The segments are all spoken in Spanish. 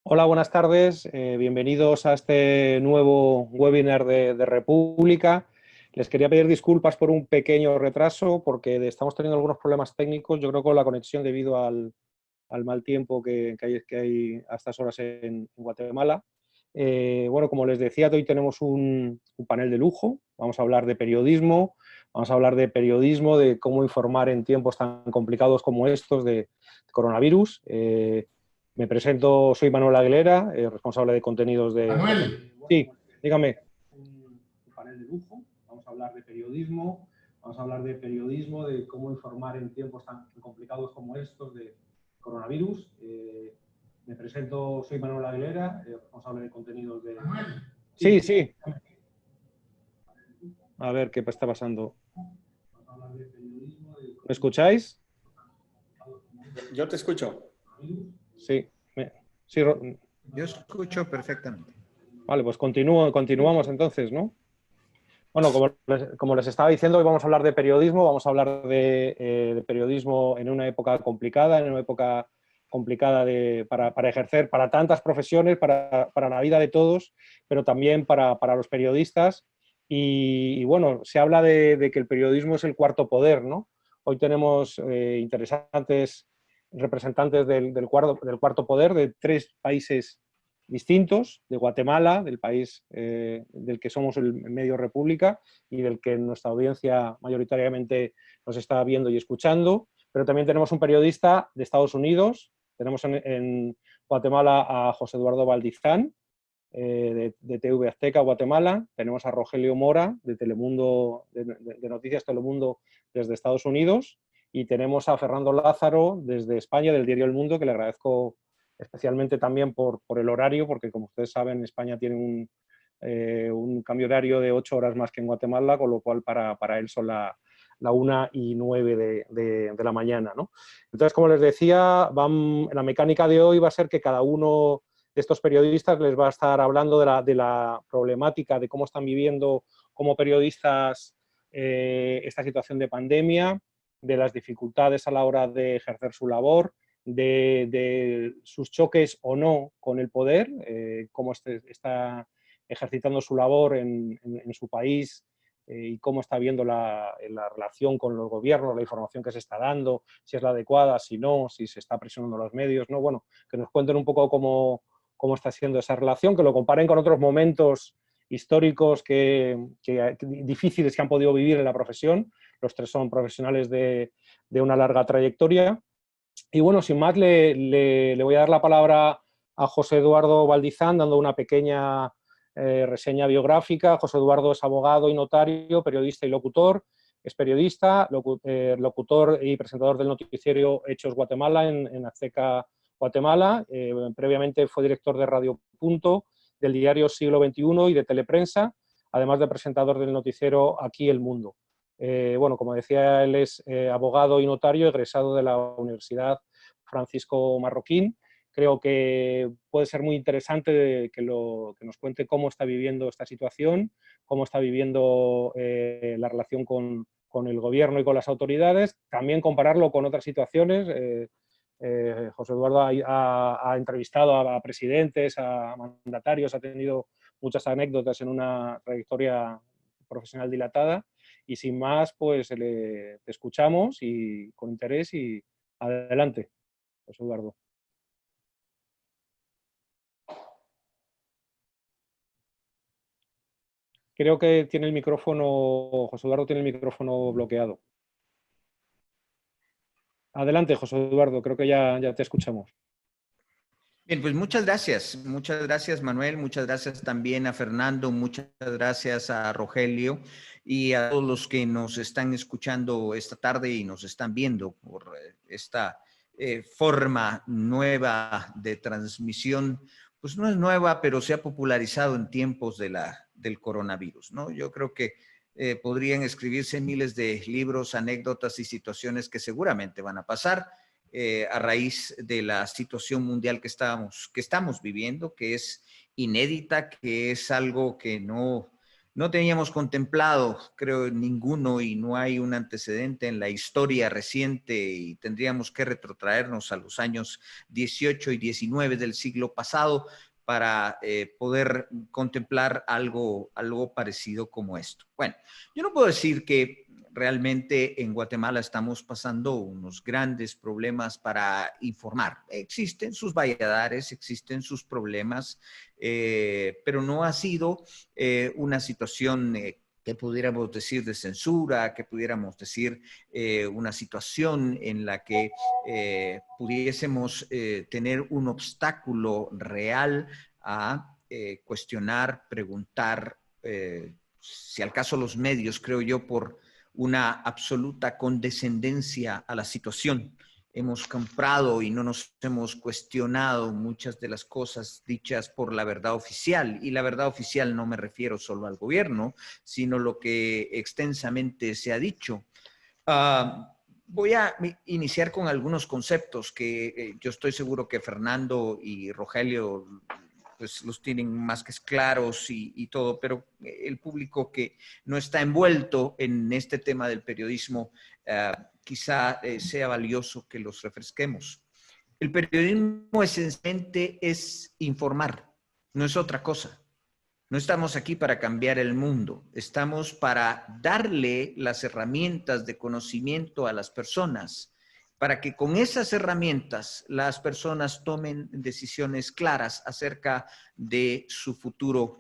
Hola, buenas tardes. Bienvenidos a este nuevo webinar de República. Les quería pedir disculpas por un pequeño retraso porque estamos teniendo algunos problemas técnicos, yo creo con la conexión debido al mal tiempo que hay a estas horas en Guatemala. Bueno, como les decía, hoy tenemos un panel de lujo. Vamos a hablar de periodismo, de cómo informar en tiempos tan complicados como estos de coronavirus. Me presento, soy Manuel Aguilera, responsable de contenidos de... Manuel. Sí, dígame. Un panel de lujo, vamos a hablar de periodismo, de cómo informar en tiempos tan complicados como estos de coronavirus. Me presento, soy Manuel Aguilera, responsable de contenidos de... Manuel. Sí, sí. A ver, ¿qué está pasando? ¿Me escucháis? Yo te escucho. Sí. Sí. Yo escucho perfectamente. Vale, pues continuamos entonces, ¿no? Bueno, como les estaba diciendo, hoy vamos a hablar de periodismo, vamos a hablar de periodismo en una época complicada, para ejercer para tantas profesiones, para la vida de todos, pero también para los periodistas. Y bueno, se habla de que el periodismo es el cuarto poder, ¿no? Hoy tenemos interesantes representantes del cuarto poder de 3 países distintos, de Guatemala, del país del que somos el medio República y del que nuestra audiencia mayoritariamente nos está viendo y escuchando, pero también tenemos un periodista de Estados Unidos, tenemos en Guatemala a José Eduardo Valdizán, de TV Azteca Guatemala, tenemos a Rogelio Mora, de Telemundo, de Noticias Telemundo desde Estados Unidos, y tenemos a Fernando Lázaro desde España, del diario El Mundo, que le agradezco especialmente también por el horario, porque como ustedes saben, España tiene un cambio horario de 8 horas más que en Guatemala, con lo cual para él son la 1:09 de la mañana, ¿no? Entonces, como les decía, la mecánica de hoy va a ser que cada uno de estos periodistas les va a estar hablando de la problemática, de cómo están viviendo como periodistas esta situación de pandemia, de las dificultades a la hora de ejercer su labor, de sus choques o no con el poder, cómo está ejercitando su labor en su país y cómo está viendo la relación con los gobiernos, la información que se está dando, si es la adecuada, si no, si se está presionando los medios, ¿no? Bueno, que nos cuenten un poco cómo está siendo esa relación, que lo comparen con otros momentos históricos difíciles que han podido vivir en la profesión. Los 3 son profesionales de una larga trayectoria. Y bueno, sin más, le voy a dar la palabra a José Eduardo Valdizán, dando una pequeña reseña biográfica. José Eduardo es abogado y notario, periodista y locutor. Es periodista, locutor y presentador del noticiero Hechos Guatemala en Azteca Guatemala. Previamente fue director de Radio Punto, del diario Siglo XXI y de Teleprensa, además de presentador del noticiero Aquí el Mundo. Bueno, como decía, él es abogado y notario egresado de la Universidad Francisco Marroquín. Creo que puede ser muy interesante que nos cuente cómo está viviendo esta situación, cómo está viviendo la relación con el gobierno y con las autoridades, también compararlo con otras situaciones. José Eduardo ha entrevistado a presidentes, a mandatarios, ha tenido muchas anécdotas en una trayectoria profesional dilatada. Y sin más, pues te escuchamos y con interés y adelante, José Eduardo. Creo que tiene el micrófono, José Eduardo tiene el micrófono bloqueado. Adelante, José Eduardo, creo que ya te escuchamos. Bien, pues muchas gracias Manuel, muchas gracias también a Fernando, muchas gracias a Rogelio y a todos los que nos están escuchando esta tarde y nos están viendo por esta forma nueva de transmisión. Pues no es nueva, pero se ha popularizado en tiempos del coronavirus, ¿no? Yo creo que podrían escribirse miles de libros, anécdotas y situaciones que seguramente van a pasar a raíz de la situación mundial que estamos viviendo, que es inédita, que es algo que no No teníamos contemplado, creo, ninguno, y no hay un antecedente en la historia reciente, y tendríamos que retrotraernos a los años 18 y 19 del siglo pasado para poder contemplar algo parecido como esto. Bueno, yo no puedo decir que realmente en Guatemala estamos pasando unos grandes problemas para informar. Existen sus valladares, existen sus problemas, pero no ha sido una situación que pudiéramos decir de censura, que pudiéramos decir una situación en la que pudiésemos tener un obstáculo real a cuestionar, preguntar, si al caso los medios, creo yo, por una absoluta condescendencia a la situación. Hemos comprado y no nos hemos cuestionado muchas de las cosas dichas por la verdad oficial. Y la verdad oficial no me refiero solo al gobierno, sino lo que extensamente se ha dicho. Voy a iniciar con algunos conceptos que yo estoy seguro que Fernando y Rogelio pues los tienen más que claros y todo, pero el público que no está envuelto en este tema del periodismo quizá sea valioso que los refresquemos. El periodismo esencialmente es informar, no es otra cosa. No estamos aquí para cambiar el mundo, estamos para darle las herramientas de conocimiento a las personas, para que con esas herramientas las personas tomen decisiones claras acerca de su futuro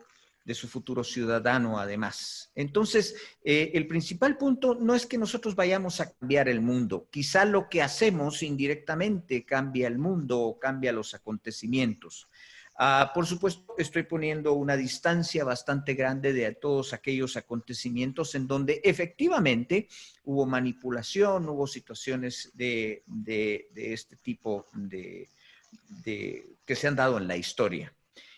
ciudadano además. Entonces, el principal punto no es que nosotros vayamos a cambiar el mundo. Quizá lo que hacemos indirectamente cambia el mundo o cambia los acontecimientos. Por supuesto, estoy poniendo una distancia bastante grande de todos aquellos acontecimientos en donde efectivamente hubo manipulación, hubo situaciones de este tipo que se han dado en la historia.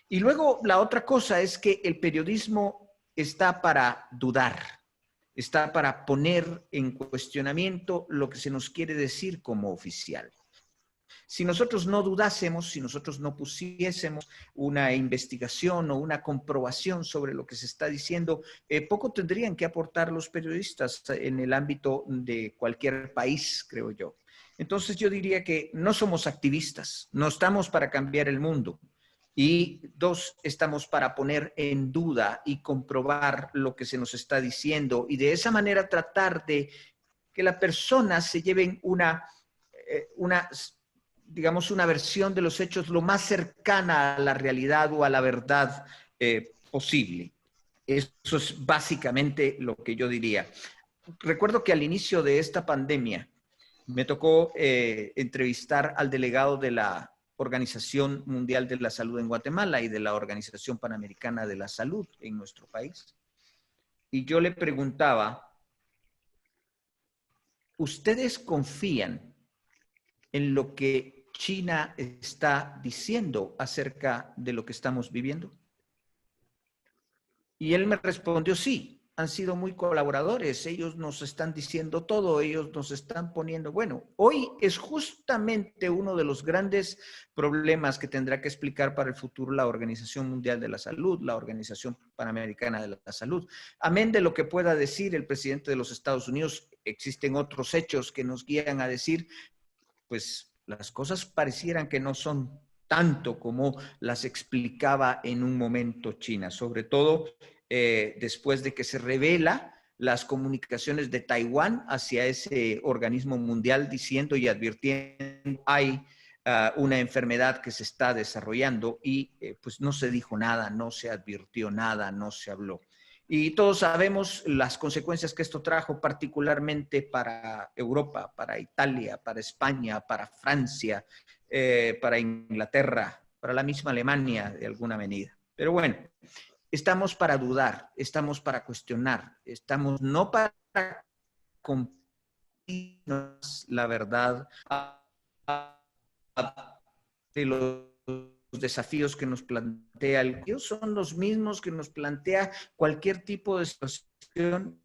Y luego la otra cosa es que el periodismo está para dudar, está para poner en cuestionamiento lo que se nos quiere decir como oficial. Si nosotros no dudásemos, si nosotros no pusiésemos una investigación o una comprobación sobre lo que se está diciendo, poco tendrían que aportar los periodistas en el ámbito de cualquier país, creo yo. Entonces yo diría que no somos activistas, no estamos para cambiar el mundo. Y dos, estamos para poner en duda y comprobar lo que se nos está diciendo y de esa manera tratar de que las personas se lleven digamos, una versión de los hechos lo más cercana a la realidad o a la verdad posible. Eso es básicamente lo que yo diría. Recuerdo que al inicio de esta pandemia me tocó entrevistar al delegado de la Organización Mundial de la Salud en Guatemala y de la Organización Panamericana de la Salud en nuestro país. Y yo le preguntaba, ¿ustedes confían en lo que China está diciendo acerca de lo que estamos viviendo? Y él me respondió, sí, han sido muy colaboradores, ellos nos están diciendo todo, ellos nos están poniendo, bueno, hoy es justamente uno de los grandes problemas que tendrá que explicar para el futuro la Organización Mundial de la Salud, la Organización Panamericana de la Salud. Amén de lo que pueda decir el presidente de los Estados Unidos, existen otros hechos que nos guían a decir, pues las cosas parecieran que no son tanto como las explicaba en un momento China, sobre todo después de que se revela las comunicaciones de Taiwán hacia ese organismo mundial diciendo y advirtiendo hay una enfermedad que se está desarrollando y pues no se dijo nada, no se advirtió nada, no se habló. Y todos sabemos las consecuencias que esto trajo, particularmente para Europa, para Italia, para España, para Francia, para Inglaterra, para la misma Alemania de alguna medida. Pero bueno, estamos para dudar, estamos para cuestionar, estamos no para compartirnos la verdad de los desafíos que nos plantea el Dios son los mismos que nos plantea cualquier tipo de situación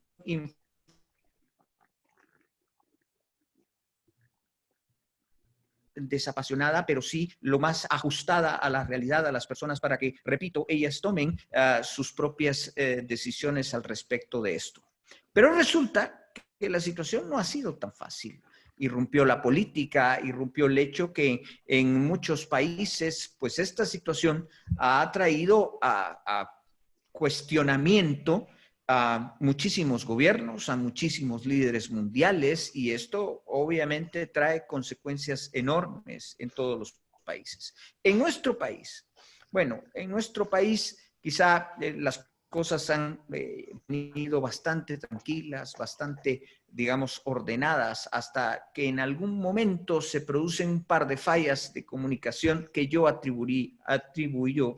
desapasionada, pero sí lo más ajustada a la realidad, a las personas, para que, repito, ellas tomen sus propias decisiones al respecto de esto. Pero resulta que la situación no ha sido tan fácil. Irrumpió la política, irrumpió el hecho que en muchos países, pues esta situación ha traído a cuestionamiento a muchísimos gobiernos, a muchísimos líderes mundiales, y esto obviamente trae consecuencias enormes en todos los países. En nuestro país, bueno, en nuestro país quizá las cosas han venido bastante tranquilas, bastante, digamos, ordenadas, hasta que en algún momento se producen un par de fallas de comunicación que yo atribuyo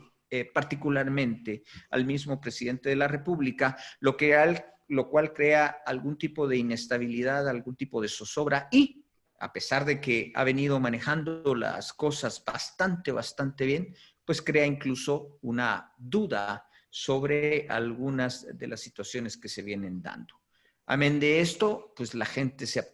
particularmente al mismo presidente de la República, lo cual crea algún tipo de inestabilidad, algún tipo de zozobra, y a pesar de que ha venido manejando las cosas bastante bien, pues crea incluso una duda sobre algunas de las situaciones que se vienen dando. Amén de esto, pues la gente se ha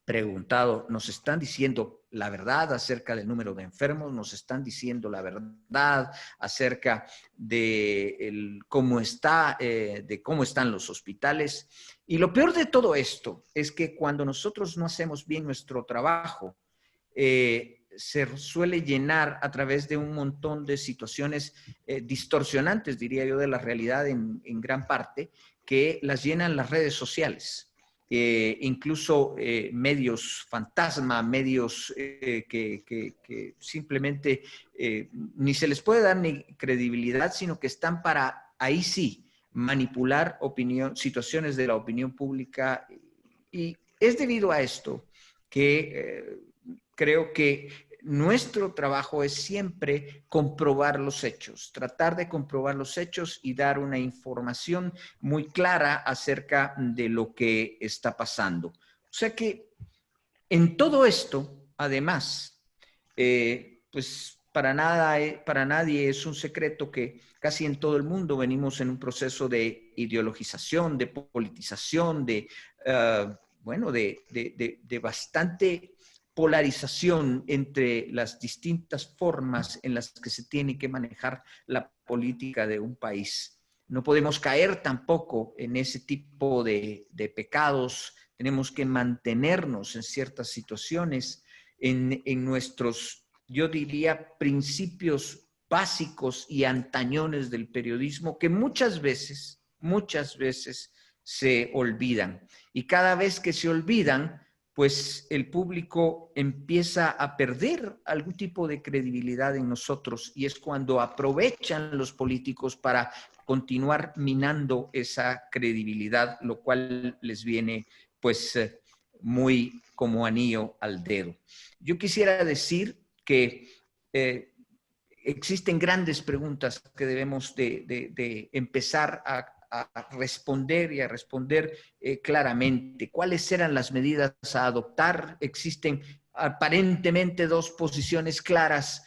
preguntado, nos están diciendo la verdad acerca del número de enfermos, nos están diciendo la verdad acerca de cómo están los hospitales. Y lo peor de todo esto es que cuando nosotros no hacemos bien nuestro trabajo, se suele llenar a través de un montón de situaciones distorsionantes, diría yo, de la realidad en gran parte, que las llenan las redes sociales. Incluso medios fantasma, medios que simplemente ni se les puede dar ni credibilidad, sino que están para, ahí sí, manipular situaciones de la opinión pública. Y es debido a esto que creo que nuestro trabajo es siempre comprobar los hechos, tratar de comprobar los hechos y dar una información muy clara acerca de lo que está pasando. O sea que en todo esto, además, pues para nadie es un secreto que casi en todo el mundo venimos en un proceso de ideologización, de politización, de bastante polarización entre las distintas formas en las que se tiene que manejar la política de un país. No podemos caer tampoco en ese tipo de pecados. Tenemos que mantenernos en ciertas situaciones, en nuestros, yo diría, principios básicos y antañones del periodismo, que muchas veces se olvidan. Y cada vez que se olvidan, pues el público empieza a perder algún tipo de credibilidad en nosotros, y es cuando aprovechan los políticos para continuar minando esa credibilidad, lo cual les viene pues muy como anillo al dedo. Yo quisiera decir que existen grandes preguntas que debemos de empezar a responder y a responder claramente. ¿Cuáles eran las medidas a adoptar? Existen aparentemente dos posiciones claras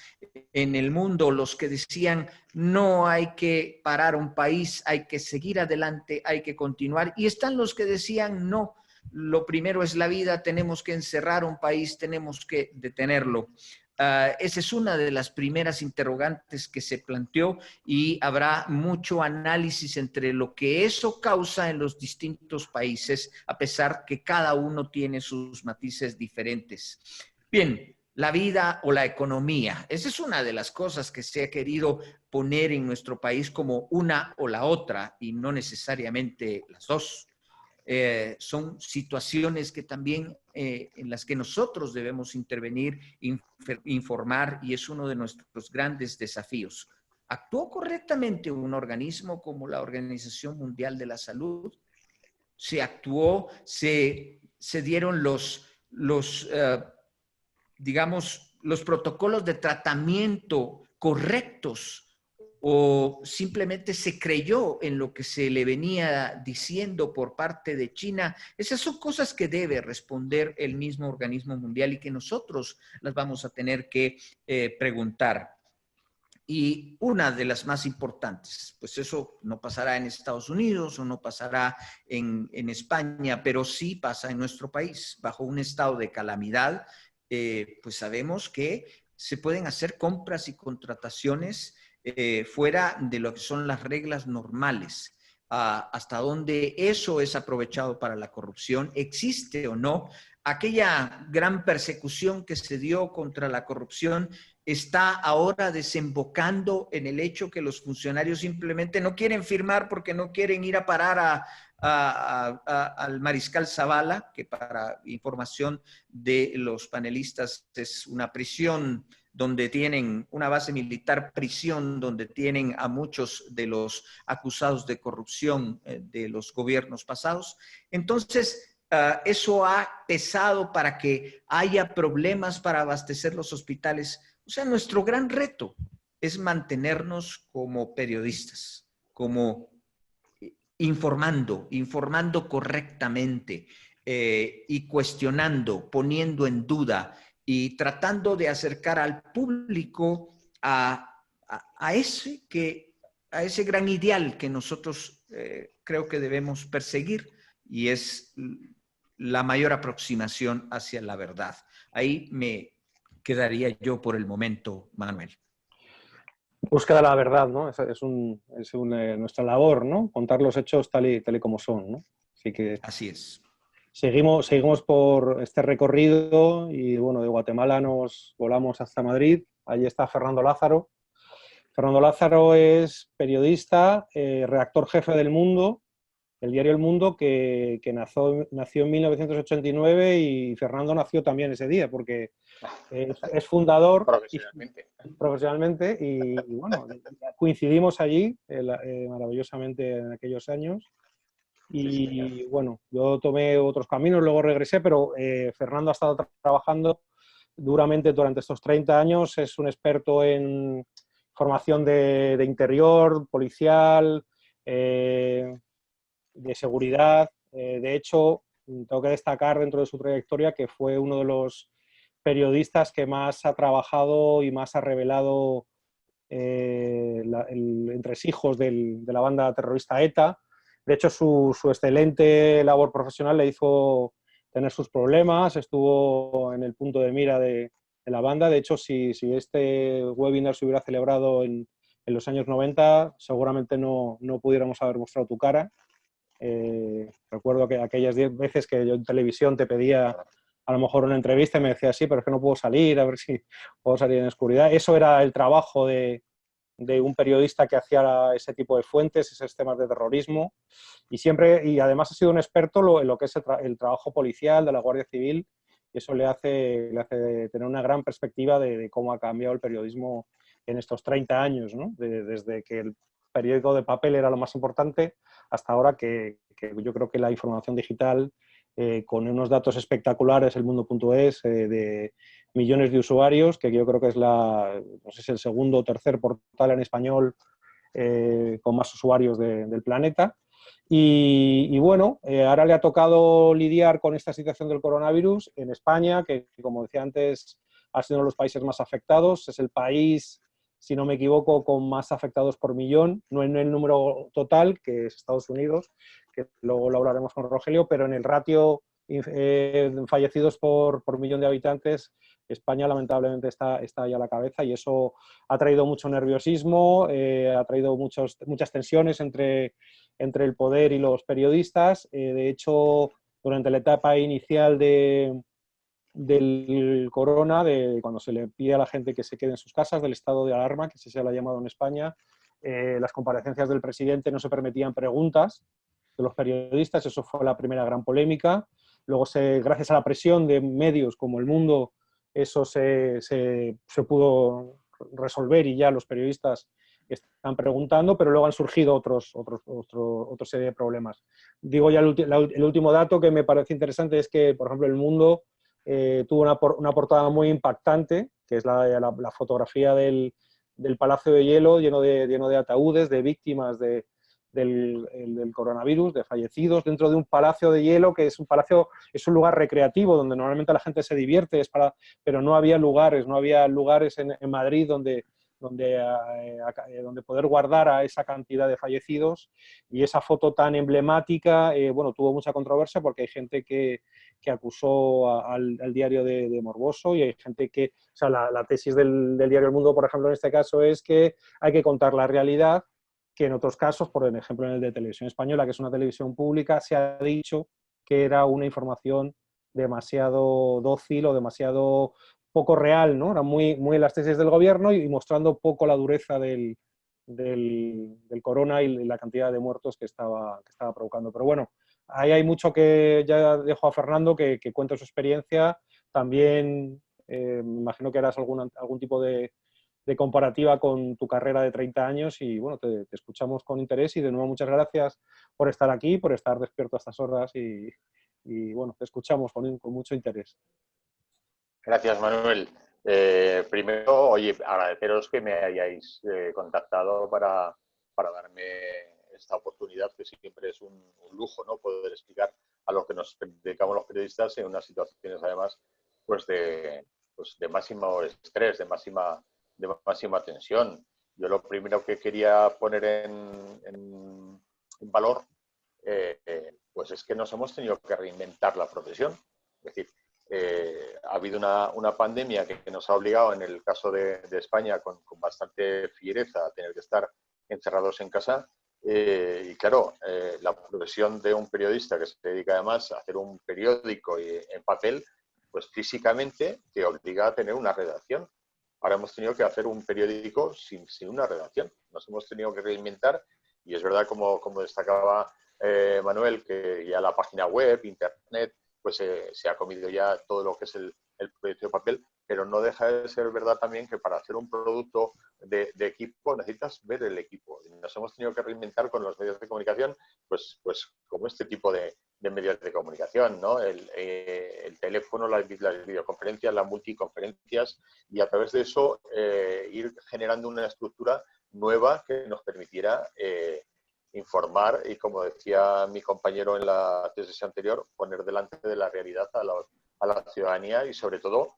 en el mundo: los que decían no hay que parar un país, hay que seguir adelante, hay que continuar, y están los que decían no, lo primero es la vida, tenemos que encerrar un país, tenemos que detenerlo. Esa es una de las primeras interrogantes que se planteó, y habrá mucho análisis entre lo que eso causa en los distintos países, a pesar que cada uno tiene sus matices diferentes. Bien, la vida o la economía. Esa es una de las cosas que se ha querido poner en nuestro país como una o la otra, y no necesariamente las dos. Son situaciones que también en las que nosotros debemos intervenir, informar, y es uno de nuestros grandes desafíos. ¿Actuó correctamente un organismo como la Organización Mundial de la Salud? ¿Se actuó, se dieron digamos, los protocolos de tratamiento correctos, o simplemente se creyó en lo que se le venía diciendo por parte de China? Esas son cosas que debe responder el mismo organismo mundial y que nosotros las vamos a tener que preguntar. Y una de las más importantes, pues eso no pasará en Estados Unidos o no pasará en España, pero sí pasa en nuestro país, bajo un estado de calamidad pues sabemos que se pueden hacer compras y contrataciones fuera de lo que son las reglas normales. Hasta dónde eso es aprovechado para la corrupción, existe o no. Aquella gran persecución que se dio contra la corrupción está ahora desembocando en el hecho que los funcionarios simplemente no quieren firmar porque no quieren ir a parar al mariscal Zavala, que para información de los panelistas es una prisión donde tienen una base militar, prisión, donde tienen a muchos de los acusados de corrupción de los gobiernos pasados. Entonces, eso ha pesado para que haya problemas para abastecer los hospitales. O sea, nuestro gran reto es mantenernos como periodistas, como informando correctamente y cuestionando, poniendo en duda y tratando de acercar al público a ese gran ideal que nosotros creo que debemos perseguir, y es la mayor aproximación hacia la verdad. Ahí me quedaría yo por el momento, Manuel. Búsqueda de la verdad, ¿no? Es nuestra labor, ¿no? Contar los hechos tal y como son, ¿no? Así es. Seguimos por este recorrido y, bueno, de Guatemala nos volamos hasta Madrid. Allí está Fernando Lázaro. Fernando Lázaro es periodista, redactor jefe del Mundo, el diario El Mundo, que nació en 1989, y Fernando nació también ese día, porque es fundador profesionalmente y bueno, coincidimos allí maravillosamente en aquellos años. Y bueno, yo tomé otros caminos, luego regresé, pero Fernando ha estado trabajando duramente durante estos 30 años, es un experto en formación de interior, policial, de seguridad. De hecho, tengo que destacar dentro de su trayectoria que fue uno de los periodistas que más ha trabajado y más ha revelado entresijos de la banda terrorista ETA. De hecho, su excelente labor profesional le hizo tener sus problemas, estuvo en el punto de mira de la banda. De hecho, si este webinar se hubiera celebrado en los años 90, seguramente no pudiéramos haber mostrado tu cara. Recuerdo que aquellas 10 veces que yo en televisión te pedía a lo mejor una entrevista y me decía, sí, pero es que no puedo salir, a ver si puedo salir en oscuridad. Eso era el trabajo de un periodista que hacía ese tipo de fuentes, esos temas de terrorismo, y además ha sido un experto en lo que es el trabajo policial de la Guardia Civil, y eso le hace tener una gran perspectiva de cómo ha cambiado el periodismo en estos 30 años, ¿no? Desde que el periódico de papel era lo más importante hasta ahora que yo creo que la información digital, con unos datos espectaculares, el mundo.es, de millones de usuarios, que yo creo que es no sé si el segundo o tercer portal en español con más usuarios del planeta. Y bueno, ahora le ha tocado lidiar con esta situación del coronavirus en España, que como decía antes, ha sido uno de los países más afectados. Es el país, si no me equivoco, con más afectados por millón, no en el número total, que es Estados Unidos, que luego lo hablaremos con Rogelio, pero en el ratio fallecidos por millón de habitantes, España lamentablemente está ya a la cabeza, y eso ha traído mucho nerviosismo, ha traído muchas tensiones entre el poder y los periodistas. De hecho, durante la etapa inicial del corona, cuando se le pide a la gente que se quede en sus casas, del estado de alarma, que se le ha llamado en España, las comparecencias del presidente no se permitían preguntas de los periodistas. Eso fue la primera gran polémica. Luego, gracias a la presión de medios como El Mundo, eso se pudo resolver y ya los periodistas están preguntando, pero luego han surgido otra serie de problemas. Digo ya el último dato que me parece interesante es que, por ejemplo, El Mundo tuvo una portada muy impactante, que es la fotografía del Palacio de Hielo lleno de ataúdes, de víctimas del coronavirus, de fallecidos, dentro de un palacio de hielo, que es un lugar recreativo donde normalmente la gente se divierte, pero no había lugares en Madrid donde donde poder guardar a esa cantidad de fallecidos, y esa foto tan emblemática, bueno, tuvo mucha controversia porque hay gente que acusó al diario de morboso, y hay gente que, o sea, la tesis del diario El Mundo, por ejemplo, en este caso es que hay que contar la realidad, que en otros casos, por ejemplo en el de Televisión Española, que es una televisión pública, se ha dicho que era una información demasiado dócil o demasiado poco real, ¿no? Eran muy las tesis del gobierno y mostrando poco la dureza del corona y la cantidad de muertos que estaba provocando. Pero bueno, ahí hay mucho que ya dejo a Fernando que cuente su experiencia. También me imagino que harás algún tipo de comparativa con tu carrera de 30 años y bueno, te escuchamos con interés, y de nuevo muchas gracias por estar aquí, por estar despierto a estas horas, y bueno, te escuchamos con mucho interés. Gracias, Manuel. Primero, oye, agradeceros que me hayáis contactado para darme esta oportunidad, que siempre es un lujo, ¿no? Poder explicar a lo que nos dedicamos los periodistas en unas situaciones, además, pues de máximo estrés, de máxima tensión. Yo lo primero que quería poner en valor, pues es que nos hemos tenido que reinventar la profesión. Es decir, ha habido una pandemia que nos ha obligado, en el caso de España, con bastante fiereza, a tener que estar encerrados en casa. Y claro, la profesión de un periodista que se dedica además a hacer un periódico en papel, pues físicamente te obliga a tener una redacción. Ahora hemos tenido que hacer un periódico sin una redacción. Nos hemos tenido que reinventar, y es verdad, como destacaba Manuel, que ya la página web, internet, pues se ha comido ya todo lo que es el proyecto de papel, pero no deja de ser verdad también que para hacer un producto de equipo necesitas ver el equipo. Y nos hemos tenido que reinventar con los medios de comunicación, pues como este tipo de medios de comunicación, ¿no? El teléfono, las videoconferencias, las multiconferencias, y a través de eso ir generando una estructura nueva que nos permitiera informar y, como decía mi compañero en la tesis anterior, poner delante de la realidad a la ciudadanía, y sobre todo,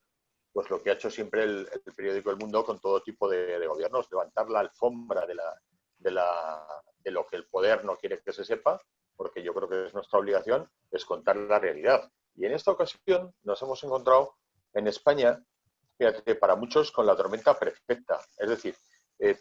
pues lo que ha hecho siempre el periódico El Mundo con todo tipo de gobiernos, levantar la alfombra de lo que el poder no quiere que se sepa, porque yo creo que es nuestra obligación, es contar la realidad. Y en esta ocasión nos hemos encontrado en España, fíjate, para muchos con la tormenta perfecta. Es decir,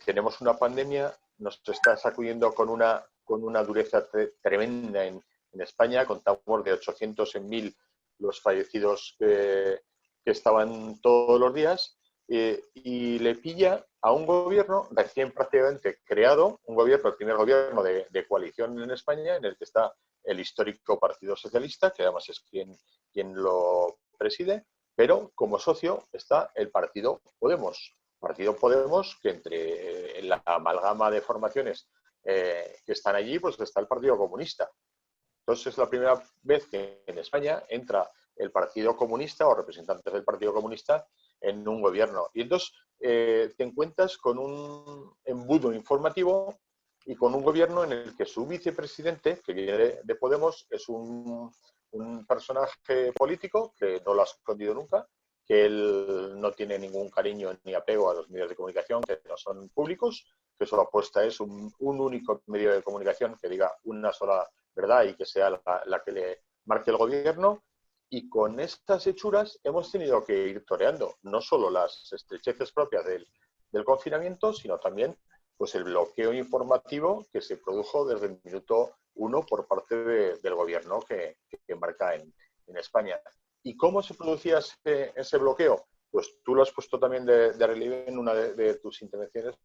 tenemos una pandemia, nos está sacudiendo con una dureza tremenda en España. Contamos de 800 en 1000 los fallecidos que estaban todos los días, y le pilla a un gobierno recién prácticamente creado, el primer gobierno de coalición en España, en el que está el histórico Partido Socialista, que además es quien lo preside, pero como socio está el Partido Podemos, que entre la amalgama de formaciones que están allí, pues está el Partido Comunista. Entonces es la primera vez que en España entra el Partido Comunista o representantes del Partido Comunista en un gobierno. Y entonces te encuentras con un embudo informativo y con un gobierno en el que su vicepresidente, que viene de Podemos, es un personaje político que no lo ha escondido nunca, que él no tiene ningún cariño ni apego a los medios de comunicación que no son públicos, que su apuesta es un único medio de comunicación que diga una sola verdad y que sea la que le marque el gobierno. Y con estas hechuras hemos tenido que ir toreando no solo las estrecheces propias del confinamiento, sino también pues el bloqueo informativo que se produjo desde el minuto 1 por parte del gobierno que marca en España. ¿Y cómo se producía ese bloqueo? Pues tú lo has puesto también de relieve en una de tus intervenciones,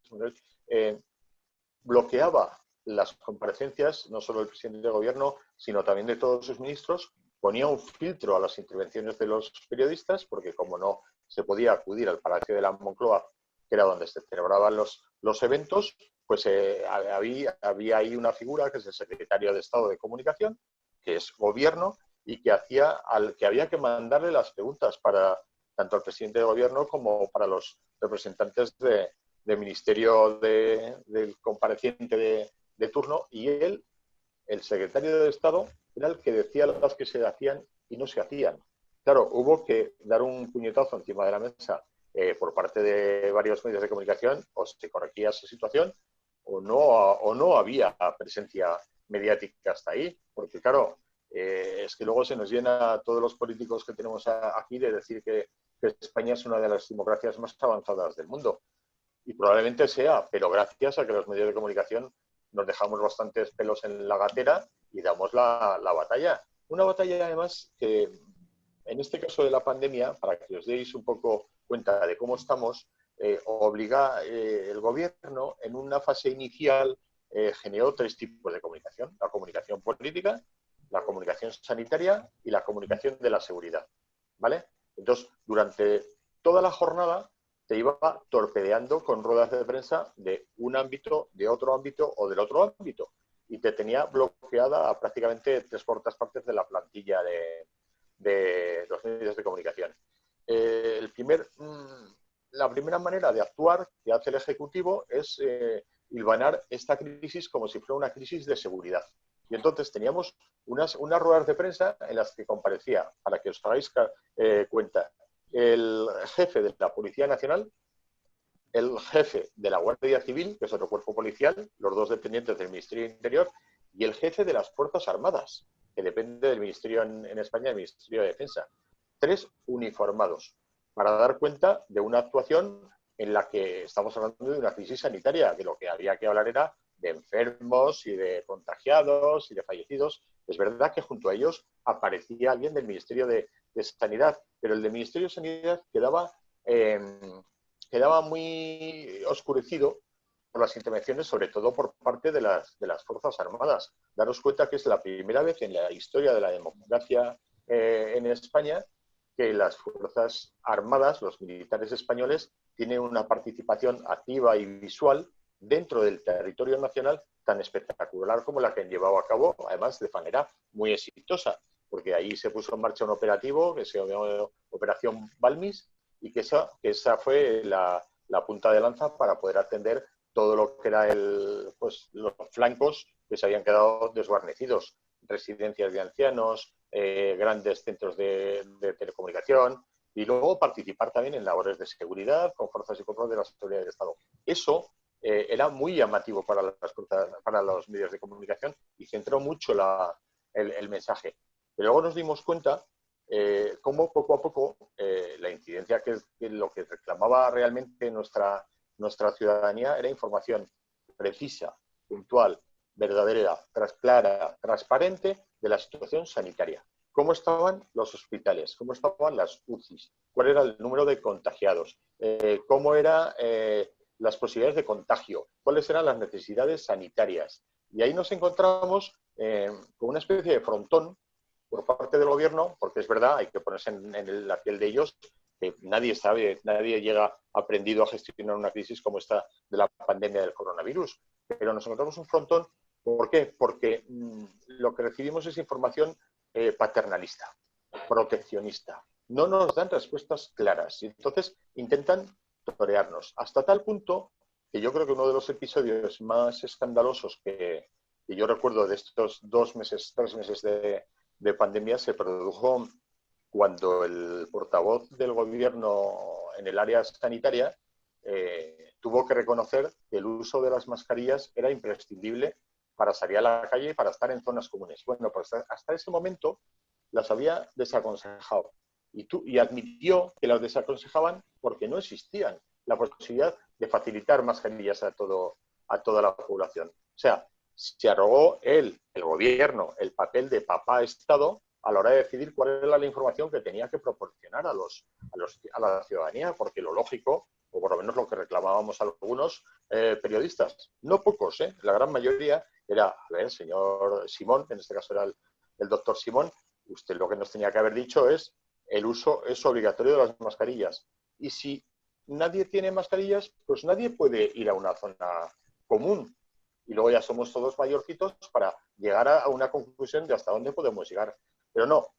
bloqueaba las comparecencias, no solo del presidente del gobierno, sino también de todos sus ministros, ponía un filtro a las intervenciones de los periodistas, porque como no se podía acudir al Palacio de la Moncloa, que era donde se celebraban los eventos, pues había ahí una figura que es el secretario de Estado de Comunicación, que es gobierno, y que había que mandarle las preguntas para tanto al presidente del gobierno como para los representantes del ministerio del compareciente de turno, y él, el secretario de Estado, era el que decía las que se hacían y no se hacían. Claro, hubo que dar un puñetazo encima de la mesa por parte de varios medios de comunicación, o se corregía esa situación o no había presencia mediática hasta ahí, porque claro, es que luego se nos llena a todos los políticos que tenemos aquí de decir que España es una de las democracias más avanzadas del mundo. Y probablemente sea, pero gracias a que los medios de comunicación nos dejamos bastantes pelos en la gatera y damos la batalla. Una batalla además que en este caso de la pandemia, para que os deis un poco cuenta de cómo estamos, obliga el gobierno en una fase inicial generó 3 tipos de comunicación: la comunicación política, la comunicación sanitaria y la comunicación de la seguridad, ¿vale? Entonces, durante toda la jornada te iba torpedeando con ruedas de prensa de un ámbito, de otro ámbito o del otro ámbito, y te tenía bloqueada a prácticamente 3/4 partes de la plantilla de los medios de comunicación. La primera manera de actuar que hace el Ejecutivo es hilvanar esta crisis como si fuera una crisis de seguridad. Y entonces teníamos unas ruedas de prensa en las que comparecía, para que os hagáis cuenta, el jefe de la Policía Nacional, el jefe de la Guardia Civil, que es otro cuerpo policial, los 2 dependientes del Ministerio de Interior, y el jefe de las Fuerzas Armadas, que depende del Ministerio en España, del Ministerio de Defensa. 3 uniformados, para dar cuenta de una actuación en la que estamos hablando de una crisis sanitaria, que lo que había que hablar era de enfermos y de contagiados y de fallecidos. Es verdad que junto a ellos aparecía alguien del Ministerio de Sanidad, pero el del Ministerio de Sanidad quedaba muy oscurecido por las intervenciones, sobre todo por parte de las Fuerzas Armadas. Daros cuenta que es la primera vez en la historia de la democracia en España que las Fuerzas Armadas, los militares españoles, tienen una participación activa y visual dentro del territorio nacional tan espectacular como la que han llevado a cabo, además de manera muy exitosa, porque ahí se puso en marcha un operativo que se llamó Operación Balmis, y que esa fue la punta de lanza para poder atender todo lo que era los flancos que se habían quedado desguarnecidos, residencias de ancianos, grandes centros de telecomunicación, y luego participar también en labores de seguridad con fuerzas y cuerpos de la seguridad del Estado. Eso era muy llamativo para los medios de comunicación y centró mucho el mensaje. Pero luego nos dimos cuenta cómo poco a poco la incidencia, que lo que reclamaba realmente nuestra ciudadanía, era información precisa, puntual, verdadera, clara, transparente de la situación sanitaria. ¿Cómo estaban los hospitales? ¿Cómo estaban las UCIs? ¿Cuál era el número de contagiados? ¿Cómo eran las posibilidades de contagio? ¿Cuáles eran las necesidades sanitarias? Y ahí nos encontramos con una especie de frontón por parte del gobierno, porque es verdad, hay que ponerse en la piel de ellos, que nadie sabe, nadie llega aprendido a gestionar una crisis como esta de la pandemia del coronavirus. Pero nos encontramos un frontón. ¿Por qué? Porque lo que recibimos es información paternalista, proteccionista. No nos dan respuestas claras y entonces intentan torearnos. Hasta tal punto que yo creo que uno de los episodios más escandalosos que yo recuerdo de estos 3 meses de pandemia se produjo cuando el portavoz del gobierno en el área sanitaria tuvo que reconocer que el uso de las mascarillas era imprescindible para salir a la calle y para estar en zonas comunes. Bueno, pues hasta ese momento las había desaconsejado y admitió que las desaconsejaban porque no existían la posibilidad de facilitar mascarillas a toda la población. O sea, se arrogó el gobierno, el papel de papá Estado a la hora de decidir cuál era la información que tenía que proporcionar a la ciudadanía, porque lo lógico, o por lo menos lo que reclamábamos algunos periodistas, no pocos, la gran mayoría, era, a ver, señor Simón, en este caso era el doctor Simón, usted lo que nos tenía que haber dicho es el uso es obligatorio de las mascarillas. Y si nadie tiene mascarillas, pues nadie puede ir a una zona común. Y luego ya somos todos mayorcitos para llegar a una conclusión de hasta dónde podemos llegar. Pero no,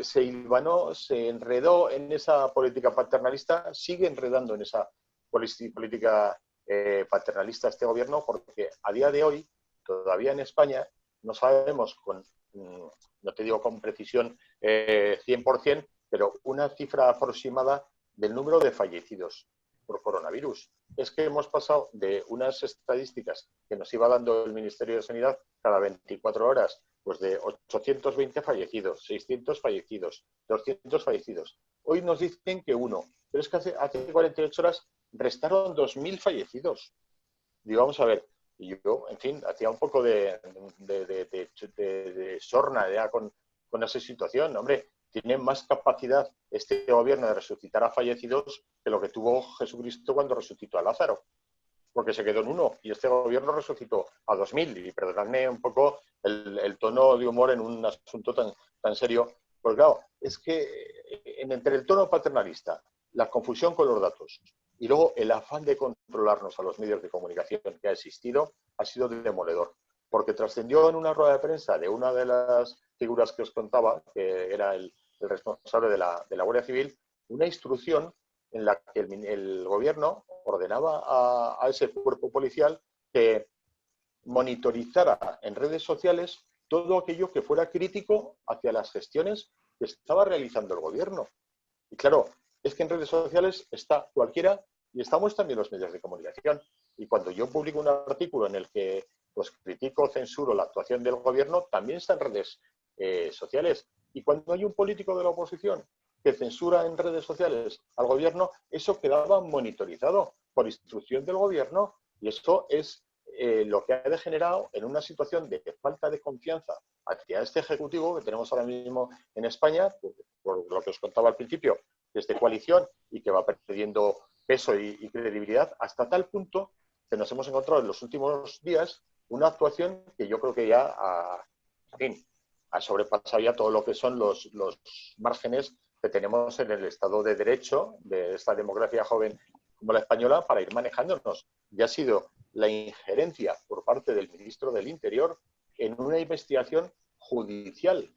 se hilvanó, se enredó en esa política paternalista, sigue enredando en esa política paternalista este gobierno, porque a día de hoy, todavía en España, no sabemos no te digo con precisión 100%, pero una cifra aproximada del número de fallecidos por coronavirus. Es que hemos pasado de unas estadísticas que nos iba dando el Ministerio de Sanidad cada 24 horas, pues de 820 fallecidos, 600 fallecidos, 200 fallecidos. Hoy nos dicen que uno, pero es que hace 48 horas restaron 2.000 fallecidos. Digo, vamos a ver, y yo, en fin, hacía un poco de sorna ya con esa situación. Hombre, tiene más capacidad este gobierno de resucitar a fallecidos que lo que tuvo Jesucristo cuando resucitó a Lázaro, porque se quedó en uno, y este gobierno resucitó a 2.000. Y perdonadme un poco el tono de humor en un asunto tan serio, porque claro, es que entre el tono paternalista, la confusión con los datos y luego el afán de controlarnos a los medios de comunicación que ha existido, ha sido demoledor. Porque trascendió en una rueda de prensa de una de las figuras que os contaba, que era el responsable de la Guardia Civil, una instrucción en la que el gobierno ordenaba a ese cuerpo policial que monitorizara en redes sociales todo aquello que fuera crítico hacia las gestiones que estaba realizando el gobierno. Y claro, es que en redes sociales está cualquiera y estamos también los medios de comunicación. Y cuando yo publico un artículo en el que pues critico o censuro la actuación del gobierno, también está en redes sociales. Y cuando hay un político de la oposición que censura en redes sociales al gobierno, eso quedaba monitorizado por instrucción del gobierno, y eso es lo que ha degenerado en una situación de falta de confianza hacia este ejecutivo que tenemos ahora mismo en España, por lo que os contaba al principio, desde coalición, y que va perdiendo peso y credibilidad, hasta tal punto que nos hemos encontrado en los últimos días una actuación que yo creo que ya ha sobrepasado ya todo lo que son los márgenes que tenemos en el Estado de Derecho de esta democracia joven como la española para ir manejándonos. Y ha sido la injerencia por parte del ministro del Interior en una investigación judicial,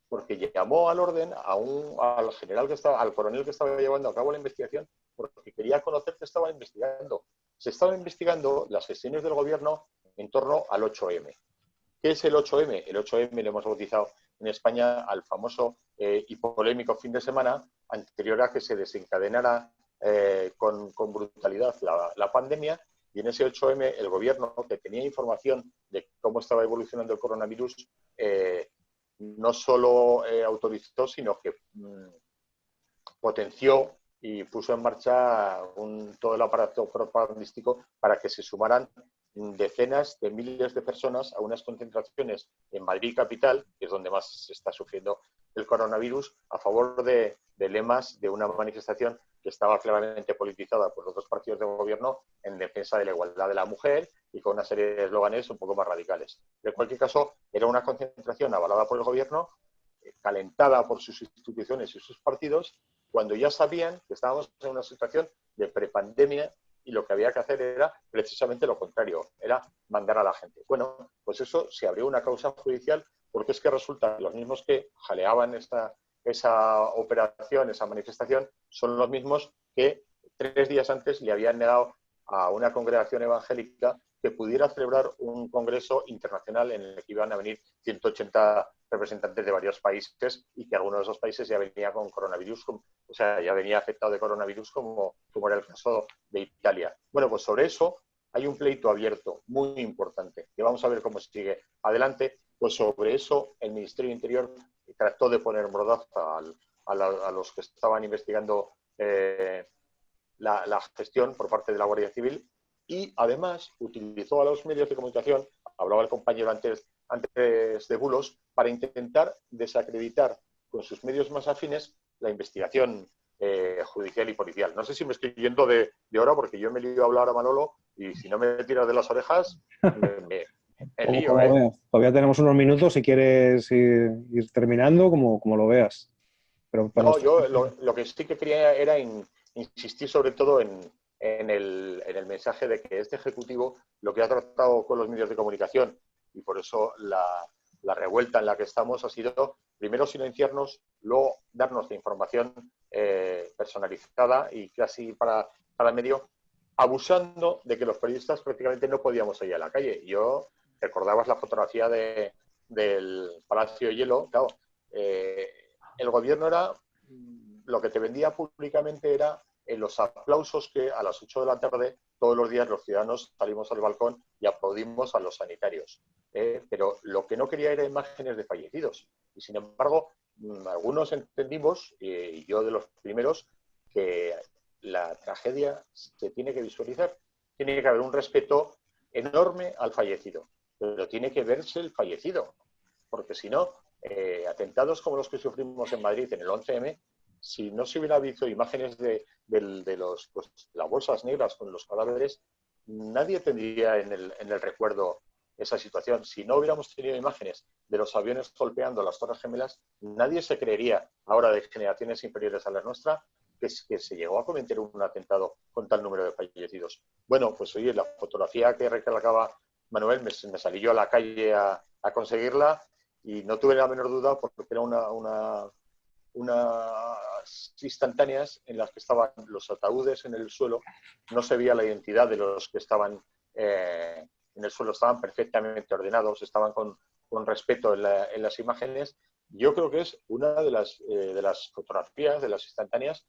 porque llamó al orden al general al coronel que estaba llevando a cabo la investigación, porque quería conocer qué estaban investigando. Se estaban investigando las gestiones del gobierno en torno al 8M. ¿Qué es el 8M? El 8M lo hemos bautizado en España al famoso y polémico fin de semana anterior a que se desencadenara con brutalidad la pandemia, y en ese 8M el gobierno, que tenía información de cómo estaba evolucionando el coronavirus, no solo autorizó, sino que potenció y puso en marcha todo el aparato propagandístico para que se sumaran decenas de miles de personas a unas concentraciones en Madrid capital, que es donde más se está sufriendo el coronavirus, a favor de lemas de una manifestación que estaba claramente politizada por los dos partidos de gobierno en defensa de la igualdad de la mujer y con una serie de eslóganes un poco más radicales. En cualquier caso, era una concentración avalada por el gobierno, calentada por sus instituciones y sus partidos, cuando ya sabían que estábamos en una situación de prepandemia y lo que había que hacer era precisamente lo contrario, era mandar a la gente. Bueno, pues eso se abrió una causa judicial, porque es que resulta que los mismos que jaleaban esa operación, esa manifestación, son los mismos que 3 días antes le habían negado a una congregación evangélica que pudiera celebrar un congreso internacional en el que iban a venir 180 representantes de varios países, y que algunos de esos países ya venía con coronavirus, o sea, ya venía afectado de coronavirus, como era el caso de Italia. Bueno, pues sobre eso hay un pleito abierto muy importante, que vamos a ver cómo sigue adelante. Pues sobre eso el Ministerio de Interior trató de poner mordaza a los que estaban investigando la gestión por parte de la Guardia Civil, y además utilizó a los medios de comunicación, hablaba el compañero antes de bulos, para intentar desacreditar con sus medios más afines la investigación judicial y policial. No sé si me estoy yendo de hora, porque yo me lío a hablar a Manolo, y si no me tiras de las orejas, me lío. Todavía tenemos unos minutos si quieres ir terminando, como lo veas. Pero no, yo lo que sí que quería era insistir sobre todo en el mensaje de que este Ejecutivo lo que ha tratado con los medios de comunicación, y por eso la revuelta en la que estamos, ha sido primero silenciarnos, luego darnos la información personalizada y casi para cada medio, abusando de que los periodistas prácticamente no podíamos salir a la calle. Yo recordabas la fotografía del Palacio de Hielo. Claro, el gobierno era lo que te vendía públicamente era los aplausos que a las 8 de la tarde todos los días los ciudadanos salimos al balcón y aplaudimos a los sanitarios. Pero lo que no quería era imágenes de fallecidos. Y sin embargo, algunos entendimos, y yo de los primeros, que la tragedia se tiene que visualizar. Tiene que haber un respeto enorme al fallecido, pero tiene que verse el fallecido, porque si no, atentados como los que sufrimos en Madrid en el 11M, si no se hubiera visto imágenes de las bolsas negras con los cadáveres, nadie tendría en el recuerdo esa situación. Si no hubiéramos tenido imágenes de los aviones golpeando las Torres Gemelas, nadie se creería, ahora de generaciones inferiores a la nuestra, que se llegó a cometer un atentado con tal número de fallecidos. Bueno, pues oye, la fotografía que recalcaba Manuel, me salí yo a la calle a conseguirla y no tuve la menor duda porque era unas instantáneas en las que estaban los ataúdes en el suelo, no se veía la identidad de los que estaban en el suelo, estaban perfectamente ordenados, estaban con respeto en las imágenes. Yo creo que es una de las fotografías, de las instantáneas,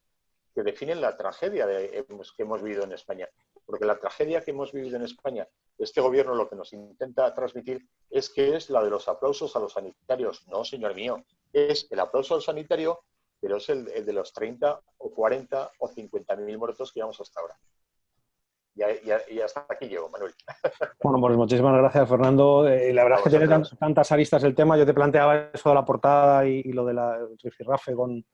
que definen la tragedia que hemos vivido en España. Porque la tragedia que hemos vivido en España, este gobierno lo que nos intenta transmitir es que es la de los aplausos a los sanitarios. No, señor mío, es el aplauso al sanitario, pero es el de los 30 o 40 o 50.000 muertos que llevamos hasta ahora. Y hasta aquí llego, Manuel. Bueno, pues muchísimas gracias, Fernando. La verdad es que tiene tantas aristas el tema. Yo te planteaba eso de la portada y lo de la rifirrafe con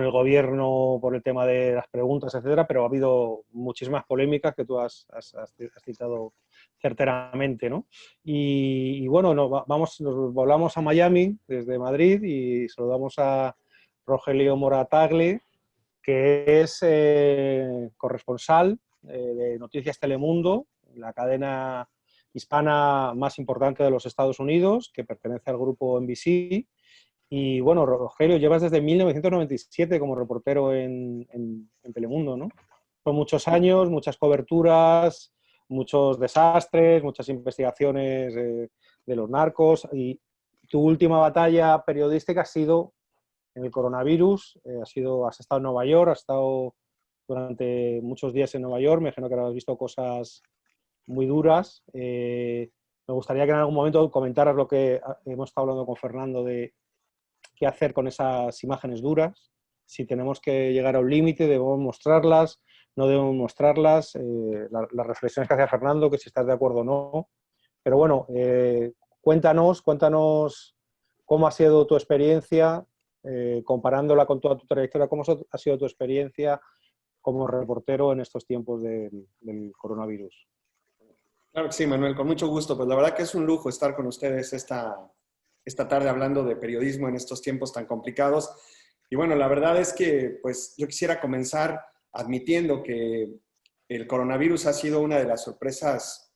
el gobierno por el tema de las preguntas, etcétera, pero ha habido muchísimas polémicas que tú has citado certeramente, ¿no? Y bueno, nos volvamos a Miami desde Madrid y saludamos a Rogelio Moratagli, que es corresponsal de Noticias Telemundo, la cadena hispana más importante de los Estados Unidos, que pertenece al grupo NBC. Y bueno, Rogelio, llevas desde 1997 como reportero en Telemundo, ¿no? Son muchos años, muchas coberturas, muchos desastres, muchas investigaciones de los narcos. Y tu última batalla periodística ha sido en el coronavirus. Has estado en Nueva York, has estado durante muchos días en Nueva York. Me imagino que habrás visto cosas muy duras. Me gustaría que en algún momento comentaras lo que hemos estado hablando con Fernando de qué hacer con esas imágenes duras, si tenemos que llegar a un límite, debemos mostrarlas, no debemos mostrarlas, las reflexiones que hacía Fernando, que si estás de acuerdo o no. Pero bueno, cuéntanos cómo ha sido tu experiencia, comparándola con toda tu trayectoria, cómo ha sido tu experiencia como reportero en estos tiempos del coronavirus. Claro que sí, Manuel, con mucho gusto. Pues la verdad que es un lujo estar con ustedes esta tarde hablando de periodismo en estos tiempos tan complicados. Y bueno, la verdad es que pues yo quisiera comenzar admitiendo que el coronavirus ha sido una de las sorpresas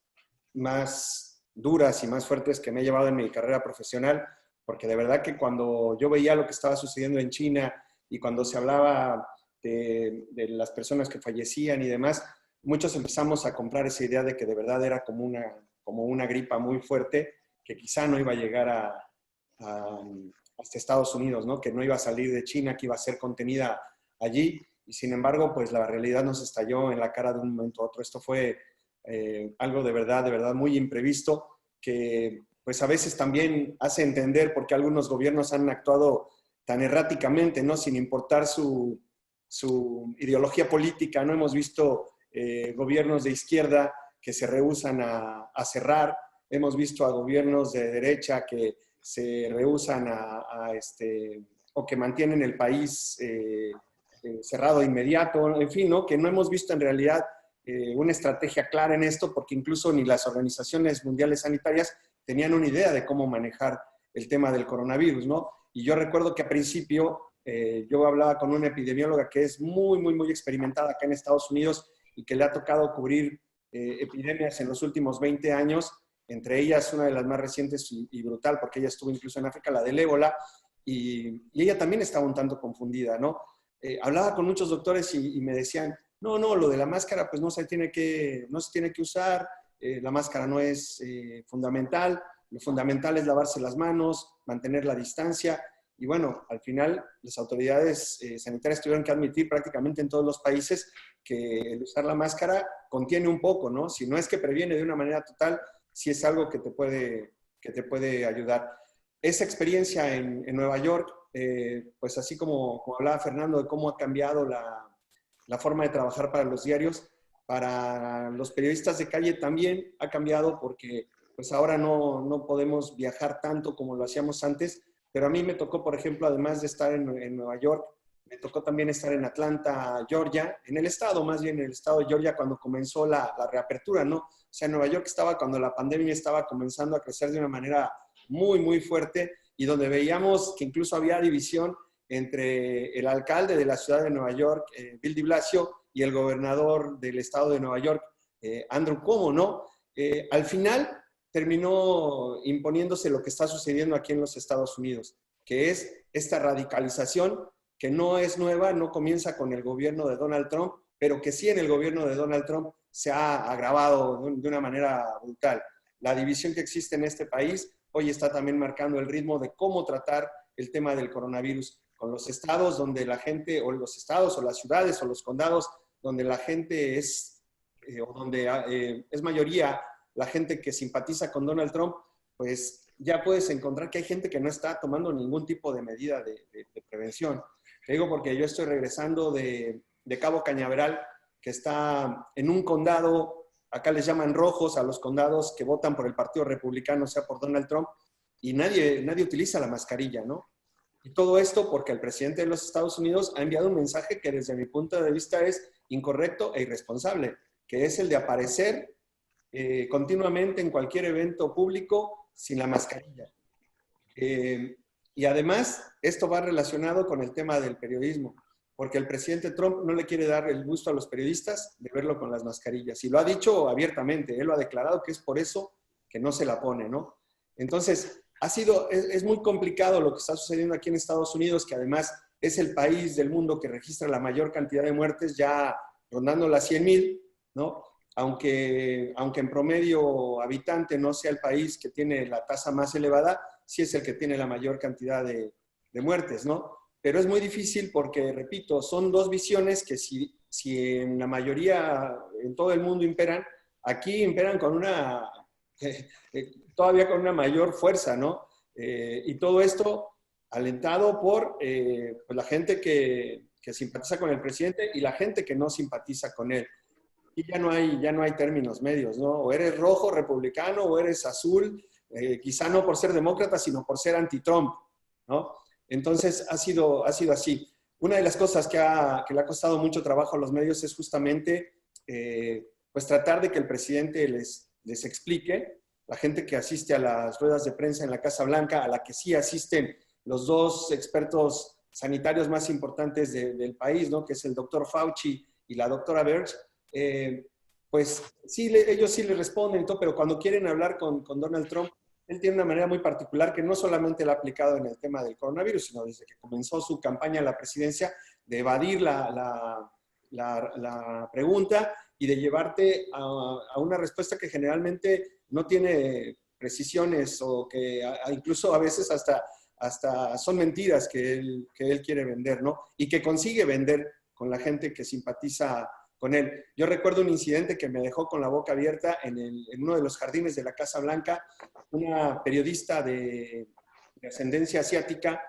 más duras y más fuertes que me he llevado en mi carrera profesional, porque de verdad que cuando yo veía lo que estaba sucediendo en China y cuando se hablaba de las personas que fallecían y demás, muchos empezamos a comprar esa idea de que de verdad era como una gripa muy fuerte que quizá no iba a llegar hasta Estados Unidos, ¿no? Que no iba a salir de China, que iba a ser contenida allí. Y sin embargo, pues la realidad nos estalló en la cara de un momento a otro. Esto fue algo de verdad muy imprevisto, que pues a veces también hace entender por qué algunos gobiernos han actuado tan erráticamente, ¿no? Sin importar su ideología política, ¿no? Hemos visto gobiernos de izquierda que se rehúsan a cerrar. Hemos visto a gobiernos de derecha que se rehúsan o que mantienen el país cerrado de inmediato, en fin, ¿no? Que no hemos visto en realidad una estrategia clara en esto, porque incluso ni las organizaciones mundiales sanitarias tenían una idea de cómo manejar el tema del coronavirus, ¿no? Y yo recuerdo que a principio yo hablaba con una epidemióloga que es muy experimentada acá en Estados Unidos y que le ha tocado cubrir epidemias en los últimos 20 años, entre ellas una de las más recientes y brutal, porque ella estuvo incluso en África, la del ébola, y ella también estaba un tanto confundida, ¿no? Hablaba con muchos doctores y me decían, no, lo de la máscara pues no se tiene que usar, la máscara no es fundamental, lo fundamental es lavarse las manos, mantener la distancia, Y bueno, al final las autoridades sanitarias tuvieron que admitir prácticamente en todos los países que el usar la máscara contiene un poco, ¿no? Si no es que previene de una manera total, sí es algo que te puede ayudar. Esa experiencia en Nueva York, pues así como hablaba Fernando de cómo ha cambiado la forma de trabajar para los diarios, para los periodistas de calle también ha cambiado porque pues ahora no podemos viajar tanto como lo hacíamos antes, pero a mí me tocó, por ejemplo, además de estar en Nueva York, me tocó también estar en Atlanta, Georgia, en el estado, más bien en el estado de Georgia, cuando comenzó la reapertura, ¿no? O sea, Nueva York estaba cuando la pandemia estaba comenzando a crecer de una manera muy, muy fuerte y donde veíamos que incluso había división entre el alcalde de la ciudad de Nueva York, Bill de Blasio, y el gobernador del estado de Nueva York, Andrew Cuomo, ¿no? Al final terminó imponiéndose lo que está sucediendo aquí en los Estados Unidos, que es esta radicalización que no es nueva, no comienza con el gobierno de Donald Trump, pero que sí en el gobierno de Donald Trump se ha agravado de una manera brutal. La división que existe en este país hoy está también marcando el ritmo de cómo tratar el tema del coronavirus con los estados donde la gente, o los estados, o las ciudades, o los condados, donde la gente es, o donde es mayoría la gente que simpatiza con Donald Trump, pues ya puedes encontrar que hay gente que no está tomando ningún tipo de medida de prevención. Te digo porque yo estoy regresando de Cabo Cañaveral, que está en un condado, acá les llaman rojos a los condados que votan por el Partido Republicano, o sea, por Donald Trump, y nadie utiliza la mascarilla, ¿no? Y todo esto porque el presidente de los Estados Unidos ha enviado un mensaje que desde mi punto de vista es incorrecto e irresponsable, que es el de aparecer continuamente en cualquier evento público sin la mascarilla. Y además, esto va relacionado con el tema del periodismo, porque el presidente Trump no le quiere dar el gusto a los periodistas de verlo con las mascarillas. Y lo ha dicho abiertamente, él lo ha declarado que es por eso que no se la pone, ¿no? Entonces, es muy complicado lo que está sucediendo aquí en Estados Unidos, que además es el país del mundo que registra la mayor cantidad de muertes, ya rondando las 100,000, ¿no? Aunque en promedio habitante no sea el país que tiene la tasa más elevada, sí es el que tiene la mayor cantidad de muertes, ¿no? Pero es muy difícil porque, repito, son dos visiones que si en la mayoría, en todo el mundo imperan, aquí imperan con todavía con una mayor fuerza, ¿no? Y todo esto alentado por pues la gente que simpatiza con el presidente y la gente que no simpatiza con él. Y ya no hay términos medios, ¿no? O eres rojo, republicano, o eres azul, quizá no por ser demócrata, sino por ser anti-Trump, ¿no? Entonces ha sido así. Una de las cosas que le ha costado mucho trabajo a los medios es justamente pues tratar de que el presidente les explique, la gente que asiste a las ruedas de prensa en la Casa Blanca, a la que sí asisten los dos expertos sanitarios más importantes del país, ¿no? Que es el doctor Fauci y la doctora Birx, pues sí, ellos sí le responden y todo, pero cuando quieren hablar con Donald Trump, él tiene una manera muy particular que no solamente la ha aplicado en el tema del coronavirus, sino desde que comenzó su campaña a la presidencia, de evadir la pregunta y de llevarte a una respuesta que generalmente no tiene precisiones o que incluso a veces hasta son mentiras que él quiere vender, ¿no? Y que consigue vender con la gente que simpatiza con él. Yo recuerdo un incidente que me dejó con la boca abierta en uno de los jardines de la Casa Blanca. Una periodista de ascendencia asiática,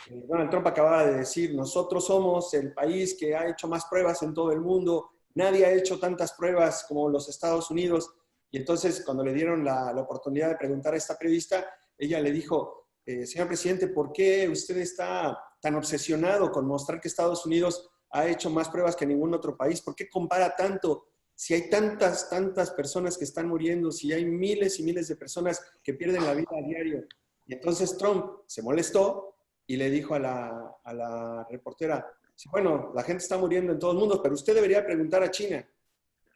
Donald Trump acababa de decir, nosotros somos el país que ha hecho más pruebas en todo el mundo, nadie ha hecho tantas pruebas como los Estados Unidos. Y entonces, cuando le dieron la oportunidad de preguntar a esta periodista, ella le dijo, señor presidente, ¿por qué usted está tan obsesionado con mostrar que Estados Unidos ha hecho más pruebas que ningún otro país? ¿Por qué compara tanto? Si hay tantas personas que están muriendo, si hay miles y miles de personas que pierden la vida a diario. Y entonces Trump se molestó y le dijo a la reportera, bueno, la gente está muriendo en todo el mundo, pero usted debería preguntar a China.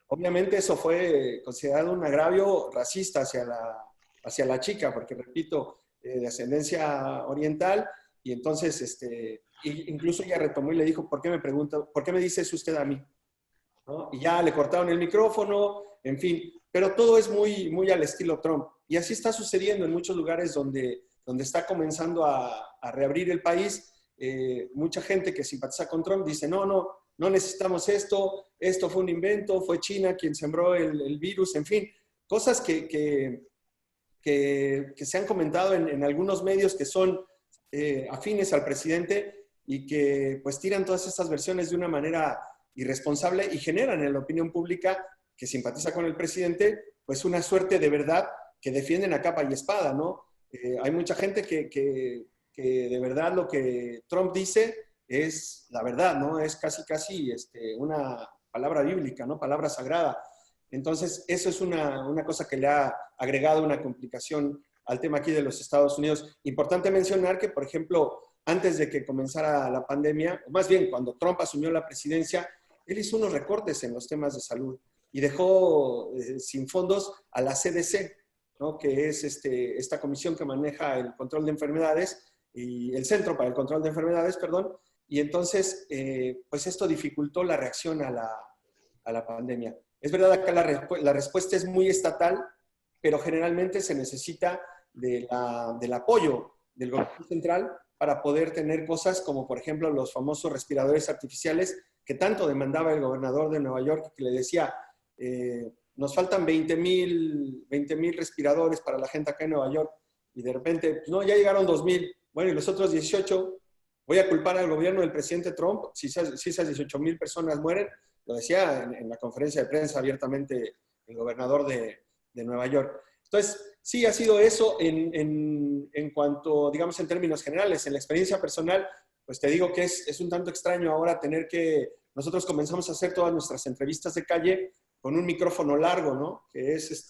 Obviamente eso fue considerado un agravio racista hacia la chica, porque repito, de ascendencia oriental, y entonces incluso ella retomó y le dijo, ¿por qué me dice eso usted a mí? ¿No? Y ya le cortaron el micrófono, en fin, pero todo es muy, muy al estilo Trump. Y así está sucediendo en muchos lugares donde donde está comenzando a reabrir el país, mucha gente que simpatiza con Trump dice, no necesitamos esto fue un invento, fue China quien sembró el virus, en fin, cosas que se han comentado en algunos medios que son afines al presidente y que pues tiran todas estas versiones de una manera irresponsable y generan en la opinión pública que simpatiza con el presidente pues una suerte de verdad que defienden a capa y espada, ¿no? Hay mucha gente que de verdad lo que Trump dice es la verdad, ¿no? Es casi una palabra bíblica, ¿no? Palabra sagrada. Entonces, eso es una cosa que le ha agregado una complicación al tema aquí de los Estados Unidos. Importante mencionar que, por ejemplo, antes de que comenzara la pandemia, o más bien cuando Trump asumió la presidencia, él hizo unos recortes en los temas de salud y dejó sin fondos a la CDC, ¿no? Que es esta comisión que maneja el control de enfermedades y el Centro para el Control de Enfermedades, perdón. Y entonces, pues esto dificultó la reacción a la pandemia. Es verdad que la respuesta es muy estatal, pero generalmente se necesita del apoyo del gobierno central para poder tener cosas como, por ejemplo, los famosos respiradores artificiales que tanto demandaba el gobernador de Nueva York, que le decía, nos faltan 20,000 respiradores para la gente acá en Nueva York, y de repente, pues no, ya llegaron 2,000. Bueno, y los otros 18, voy a culpar al gobierno del presidente Trump si esas 18,000 personas mueren. Lo decía en la conferencia de prensa abiertamente el gobernador de Nueva York. Entonces, sí ha sido eso en cuanto, digamos, en términos generales. En la experiencia personal, pues te digo que es un tanto extraño ahora tener que... Nosotros comenzamos a hacer todas nuestras entrevistas de calle con un micrófono largo, ¿no? Que es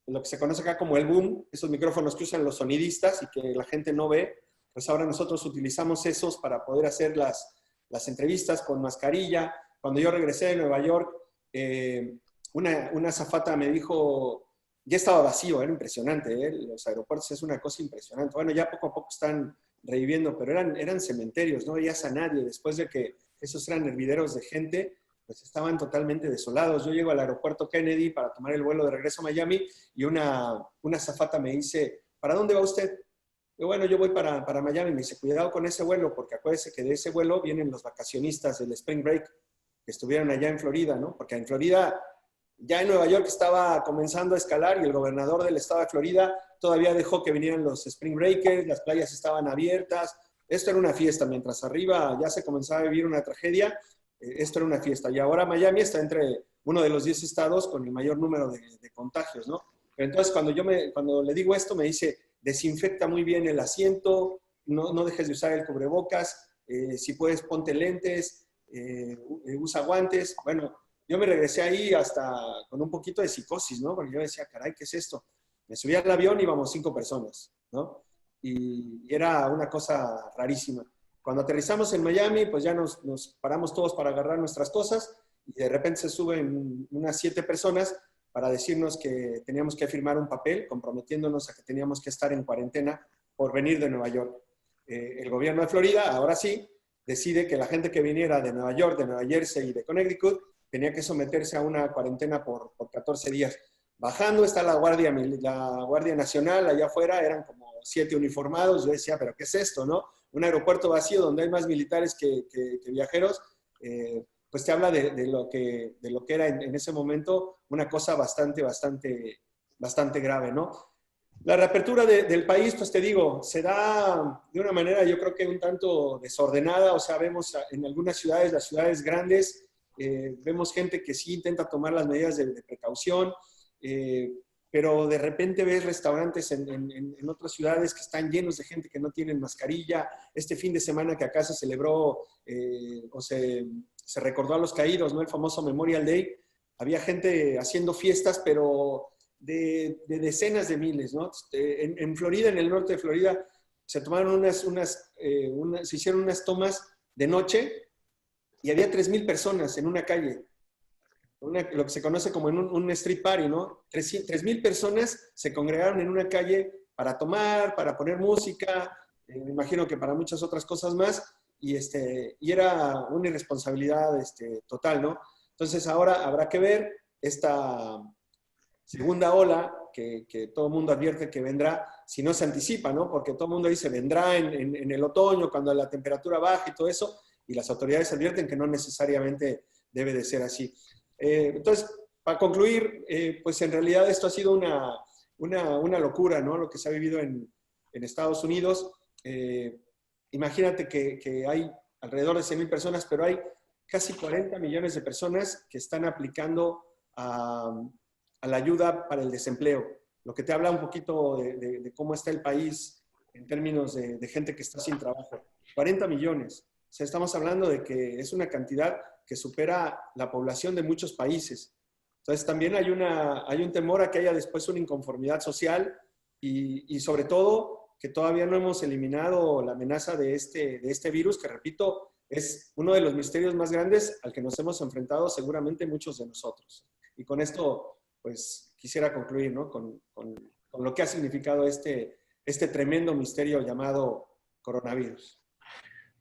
lo que se conoce acá como el boom, esos micrófonos que usan los sonidistas y que la gente no ve. Pues ahora nosotros utilizamos esos para poder hacer las entrevistas con mascarilla. Cuando yo regresé de Nueva York, una azafata me dijo, ya estaba vacío, era impresionante, los aeropuertos es una cosa impresionante. Bueno, ya poco a poco están reviviendo, pero eran cementerios, no veías a nadie. Después de que esos eran hervideros de gente, pues estaban totalmente desolados. Yo llego al aeropuerto Kennedy para tomar el vuelo de regreso a Miami y una azafata me dice, ¿para dónde va usted? Y bueno, yo voy para Miami. Me dice, cuidado con ese vuelo, porque acuérdese que de ese vuelo vienen los vacacionistas del Spring Break que estuvieron allá en Florida, ¿no? Porque en Florida, ya en Nueva York estaba comenzando a escalar y el gobernador del estado de Florida todavía dejó que vinieran los Spring Breakers, las playas estaban abiertas. Esto era una fiesta, mientras arriba ya se comenzaba a vivir una tragedia. Esto era una fiesta. Y ahora Miami está entre uno de los 10 estados con el mayor número de contagios, ¿no? Pero entonces, cuando le digo esto, me dice, desinfecta muy bien el asiento, no dejes de usar el cubrebocas, si puedes ponte lentes, usa guantes. Bueno, yo me regresé ahí hasta con un poquito de psicosis, ¿no? Porque yo decía, caray, ¿qué es esto? Me subí al avión y íbamos 5 personas, ¿no? Y era una cosa rarísima. Cuando aterrizamos en Miami, pues ya nos paramos todos para agarrar nuestras cosas y de repente se suben unas 7 personas para decirnos que teníamos que firmar un papel comprometiéndonos a que teníamos que estar en cuarentena por venir de Nueva York. El gobierno de Florida, ahora sí, decide que la gente que viniera de Nueva York, de Nueva Jersey y de Connecticut tenía que someterse a una cuarentena por 14 días. Bajando está la Guardia Nacional, allá afuera eran como 7 uniformados. Yo decía, ¿pero qué es esto, no? Un aeropuerto vacío donde hay más militares que viajeros, pues te habla de lo que era en ese momento una cosa bastante grave, ¿no? La reapertura del país, pues te digo, se da de una manera yo creo que un tanto desordenada. O sea, vemos en algunas ciudades, las ciudades grandes, vemos gente que sí intenta tomar las medidas de precaución, pero de repente ves restaurantes en otras ciudades que están llenos de gente que no tienen mascarilla. Este fin de semana que acá se celebró o se recordó a los caídos, ¿no? El famoso Memorial Day. Había gente haciendo fiestas, pero de decenas de miles, ¿no? En Florida, en el norte de Florida, se tomaron se hicieron unas tomas de noche y había 3,000 personas en una calle. Lo que se conoce como en un street party, ¿no? 3,000 personas se congregaron en una calle para tomar, para poner música, me imagino que para muchas otras cosas más, y era una irresponsabilidad total, ¿no? Entonces ahora habrá que ver esta segunda ola que todo el mundo advierte que vendrá si no se anticipa, ¿no? Porque todo el mundo dice vendrá en el otoño, cuando la temperatura baja y todo eso, y las autoridades advierten que no necesariamente debe de ser así. Entonces, para concluir, pues en realidad esto ha sido una locura, ¿no? Lo que se ha vivido en Estados Unidos. Imagínate que hay alrededor de 100,000 personas, pero hay casi 40 millones de personas que están aplicando a la ayuda para el desempleo, lo que te habla un poquito de cómo está el país en términos de gente que está sin trabajo. 40 millones. O sea, estamos hablando de que es una cantidad que supera la población de muchos países. Entonces, también hay un temor a que haya después una inconformidad social y sobre todo, que todavía no hemos eliminado la amenaza de este virus, que repito, es uno de los misterios más grandes al que nos hemos enfrentado seguramente muchos de nosotros. Y con esto, pues, quisiera concluir, ¿no? Con lo que ha significado este tremendo misterio llamado coronavirus.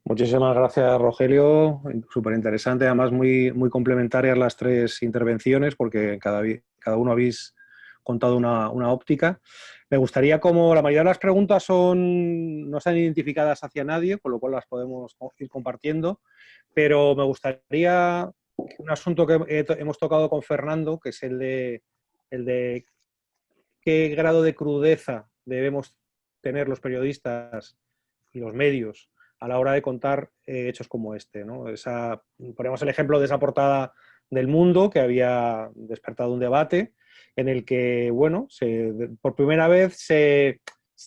Muchísimas gracias, Rogelio. Súper interesante, además muy, muy complementarias las tres intervenciones, porque cada uno habéis contado una óptica. Me gustaría, como la mayoría de las preguntas no están identificadas hacia nadie, con lo cual las podemos ir compartiendo, pero me gustaría un asunto que hemos tocado con Fernando, que es el de qué grado de crudeza debemos tener los periodistas y los medios a la hora de contar hechos como este, ¿no? Ponemos el ejemplo de esa portada del Mundo que había despertado un debate en el que, bueno, por primera vez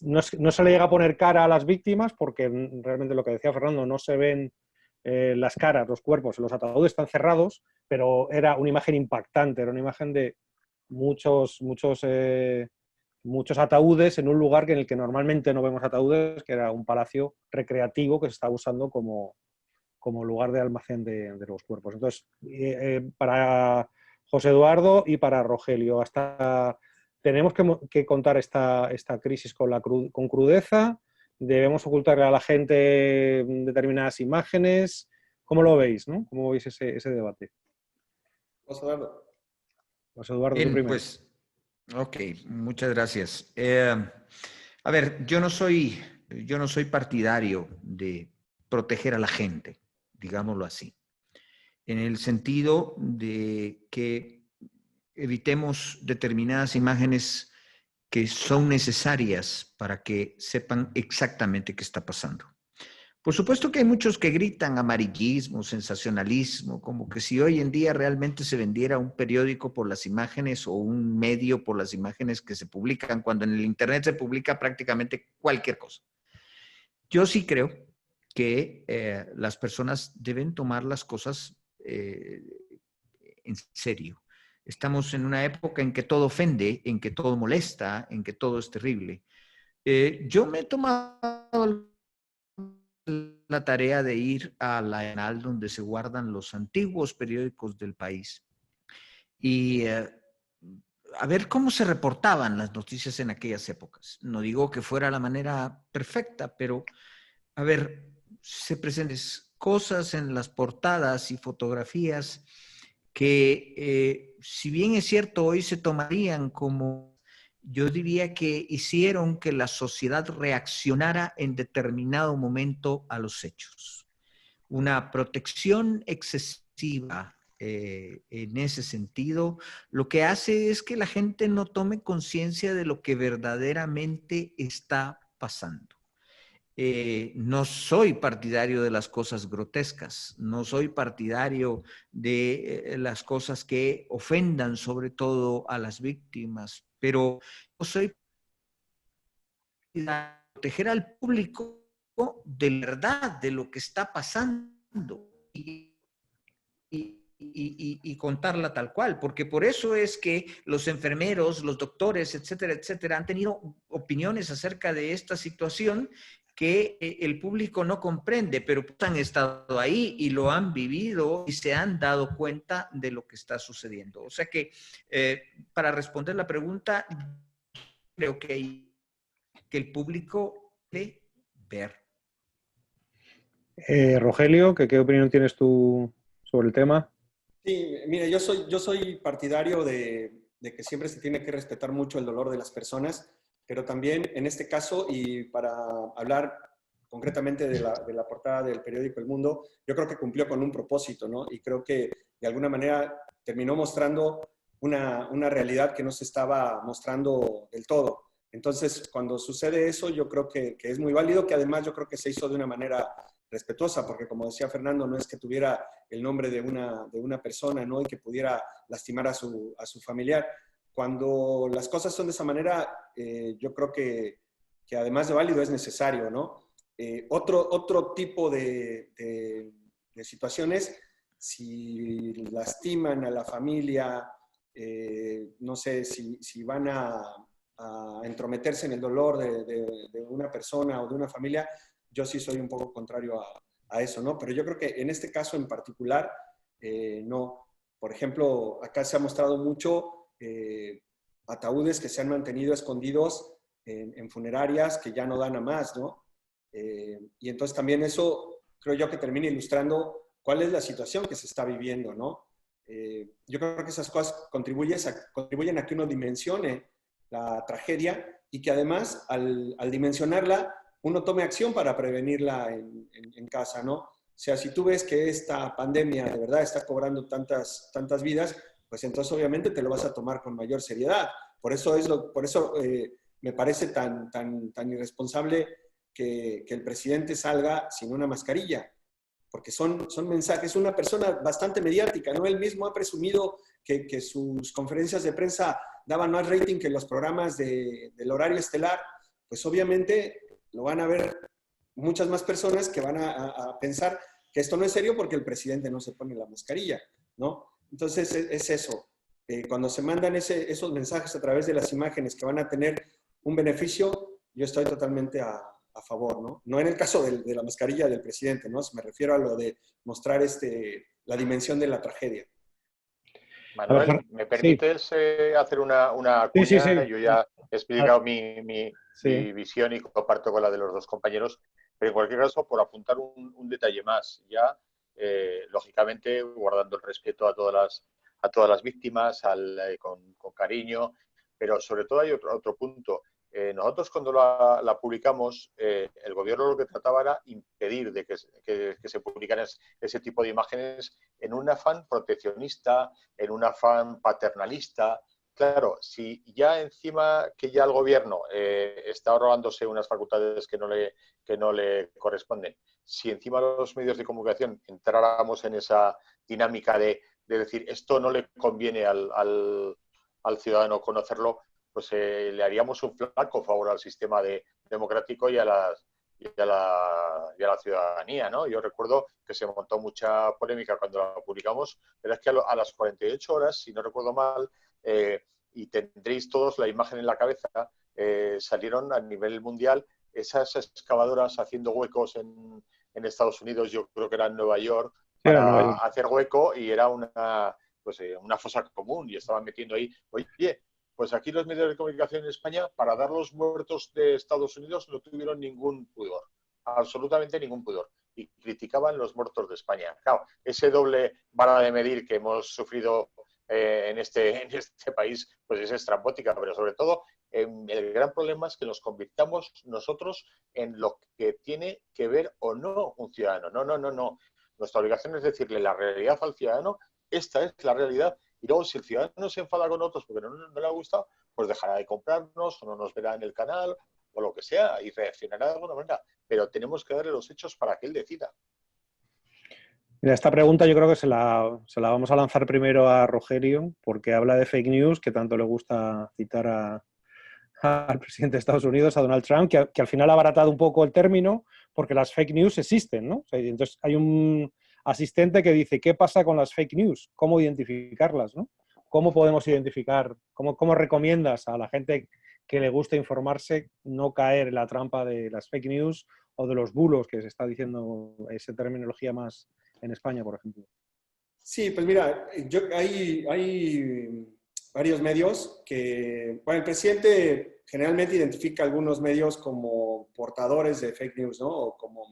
no se le llega a poner cara a las víctimas porque realmente lo que decía Fernando, no se ven las caras, los cuerpos, los ataúdes están cerrados, pero era una imagen impactante, era una imagen de muchos ataúdes en un lugar en el que normalmente no vemos ataúdes, que era un palacio recreativo que se estaba usando como lugar de almacén de los cuerpos. Entonces, para José Eduardo y para Rogelio, tenemos que contar esta crisis con crudeza, debemos ocultarle a la gente determinadas imágenes. ¿Cómo lo veis, no? ¿Cómo veis ese debate? José Eduardo. José Eduardo, tú Bien, primero. pues, ok, muchas gracias. A ver, yo no soy partidario de proteger a la gente, digámoslo así, en el sentido de que evitemos determinadas imágenes que son necesarias para que sepan exactamente qué está pasando. Por supuesto que hay muchos que gritan amarillismo, sensacionalismo, como que si hoy en día realmente se vendiera un periódico por las imágenes o un medio por las imágenes que se publican, cuando en el Internet se publica prácticamente cualquier cosa. Yo sí creo que las personas deben tomar las cosas en serio. Estamos en una época en que todo ofende, en que todo molesta, en que todo es terrible. Yo me he tomado la tarea de ir a la Arenal, donde se guardan los antiguos periódicos del país, y a ver cómo se reportaban las noticias en aquellas épocas. No digo que fuera la manera perfecta, pero a ver, se presentan cosas en las portadas y fotografías que, si bien es cierto, hoy se tomarían como, yo diría que hicieron que la sociedad reaccionara en determinado momento a los hechos. Una protección excesiva en ese sentido, lo que hace es que la gente no tome conciencia de lo que verdaderamente está pasando. No soy partidario de las cosas grotescas, no soy partidario de las cosas que ofendan sobre todo a las víctimas, pero yo soy partidario de proteger al público de verdad, de lo que está pasando y contarla tal cual, porque por eso es que los enfermeros, los doctores, etcétera, etcétera, han tenido opiniones acerca de esta situación que el público no comprende, pero han estado ahí y lo han vivido y se han dado cuenta de lo que está sucediendo. O sea que, para responder la pregunta, creo que el público debe ver. Rogelio, ¿qué opinión tienes tú sobre el tema? Sí, mire, yo soy partidario de de que siempre se tiene que respetar mucho el dolor de las personas, pero también en este caso, y para hablar concretamente de la portada del periódico El Mundo, yo creo que cumplió con un propósito, ¿no? Y creo que de alguna manera terminó mostrando una realidad que no se estaba mostrando del todo. Entonces, cuando sucede eso, yo creo que es muy válido, que además yo creo que se hizo de una manera respetuosa, porque como decía Fernando, no es que tuviera el nombre de una persona, ¿no? Y que pudiera lastimar a su familiar. Cuando las cosas son de esa manera, yo creo que además de válido es necesario, ¿no? Otro tipo de situaciones, si lastiman a la familia, no sé, si van a entrometerse en el dolor de una persona o de una familia, yo sí soy un poco contrario a eso, ¿no? Pero yo creo que en este caso en particular, no. Por ejemplo, acá se ha mostrado mucho ataúdes que se han mantenido escondidos en funerarias que ya no dan a más, ¿no? Y entonces también eso creo yo que termina ilustrando cuál es la situación que se está viviendo, ¿no? Yo creo que esas cosas contribuyen a que uno dimensione la tragedia y que además al dimensionarla uno tome acción para prevenirla en casa, ¿no? O sea, si tú ves que esta pandemia de verdad está cobrando tantas vidas, pues entonces obviamente te lo vas a tomar con mayor seriedad. Por eso me parece tan irresponsable que el presidente salga sin una mascarilla, porque son mensajes. Una persona bastante mediática, ¿no? Él mismo ha presumido que sus conferencias de prensa daban más rating que los programas del horario estelar. Pues obviamente lo van a ver muchas más personas que van a pensar que esto no es serio porque el presidente no se pone la mascarilla, ¿no? Entonces es eso. Cuando se mandan esos mensajes a través de las imágenes que van a tener un beneficio, yo estoy totalmente a favor, ¿no? No en el caso de la mascarilla del presidente, ¿no? Me refiero a lo de mostrar la dimensión de la tragedia. Manuel, ¿me permites hacer una cuña? Sí, sí. Yo ya he explicado mi Sí. visión y comparto con la de los dos compañeros, pero en cualquier caso, por apuntar un detalle más, ya, lógicamente, guardando el respeto a todas las víctimas, con cariño, pero sobre todo hay otro punto. Nosotros cuando la publicamos, el gobierno lo que trataba era impedir de que se publicaran ese tipo de imágenes en un afán proteccionista, en un afán paternalista. Claro, si ya encima que ya el gobierno está robándose unas facultades que no le corresponden, si encima los medios de comunicación entráramos en esa dinámica de decir esto no le conviene al ciudadano conocerlo, pues le haríamos un flaco favor al sistema democrático y a la ciudadanía, ¿no? Yo recuerdo que se montó mucha polémica cuando la publicamos, pero es que a las 48 horas, si no recuerdo mal, y tendréis todos la imagen en la cabeza, salieron a nivel mundial esas excavadoras haciendo huecos en Estados Unidos, yo creo que era en Nueva York, para hacer hueco, y era una fosa común, y estaban metiendo ahí, oye, pues aquí los medios de comunicación en España, para dar los muertos de Estados Unidos, no tuvieron ningún pudor, absolutamente ningún pudor, y criticaban los muertos de España. Claro, ese doble vara de medir que hemos sufrido en este país, pues es estrambótica, pero sobre todo el gran problema es que nos convirtamos nosotros en lo que tiene que ver o no un ciudadano. No. Nuestra obligación es decirle la realidad al ciudadano, esta es la realidad. Y luego, si el ciudadano se enfada con otros porque no le ha gustado, pues dejará de comprarnos o no nos verá en el canal o lo que sea y reaccionará de alguna manera. Pero tenemos que darle los hechos para que él decida. Mira, esta pregunta yo creo que se la vamos a lanzar primero a Rogelio, porque habla de fake news, que tanto le gusta citar al presidente de Estados Unidos, a Donald Trump, que al final ha abaratado un poco el término, porque las fake news existen, ¿no? O sea, entonces hay un asistente que dice, ¿qué pasa con las fake news? ¿Cómo identificarlas, ¿no? ¿Cómo podemos identificar, cómo recomiendas a la gente que le gusta informarse no caer en la trampa de las fake news o de los bulos, que se está diciendo esa terminología más en España, por ejemplo? Sí, pues mira, hay varios medios que, bueno, el presidente generalmente identifica algunos medios como portadores de fake news, ¿no? O como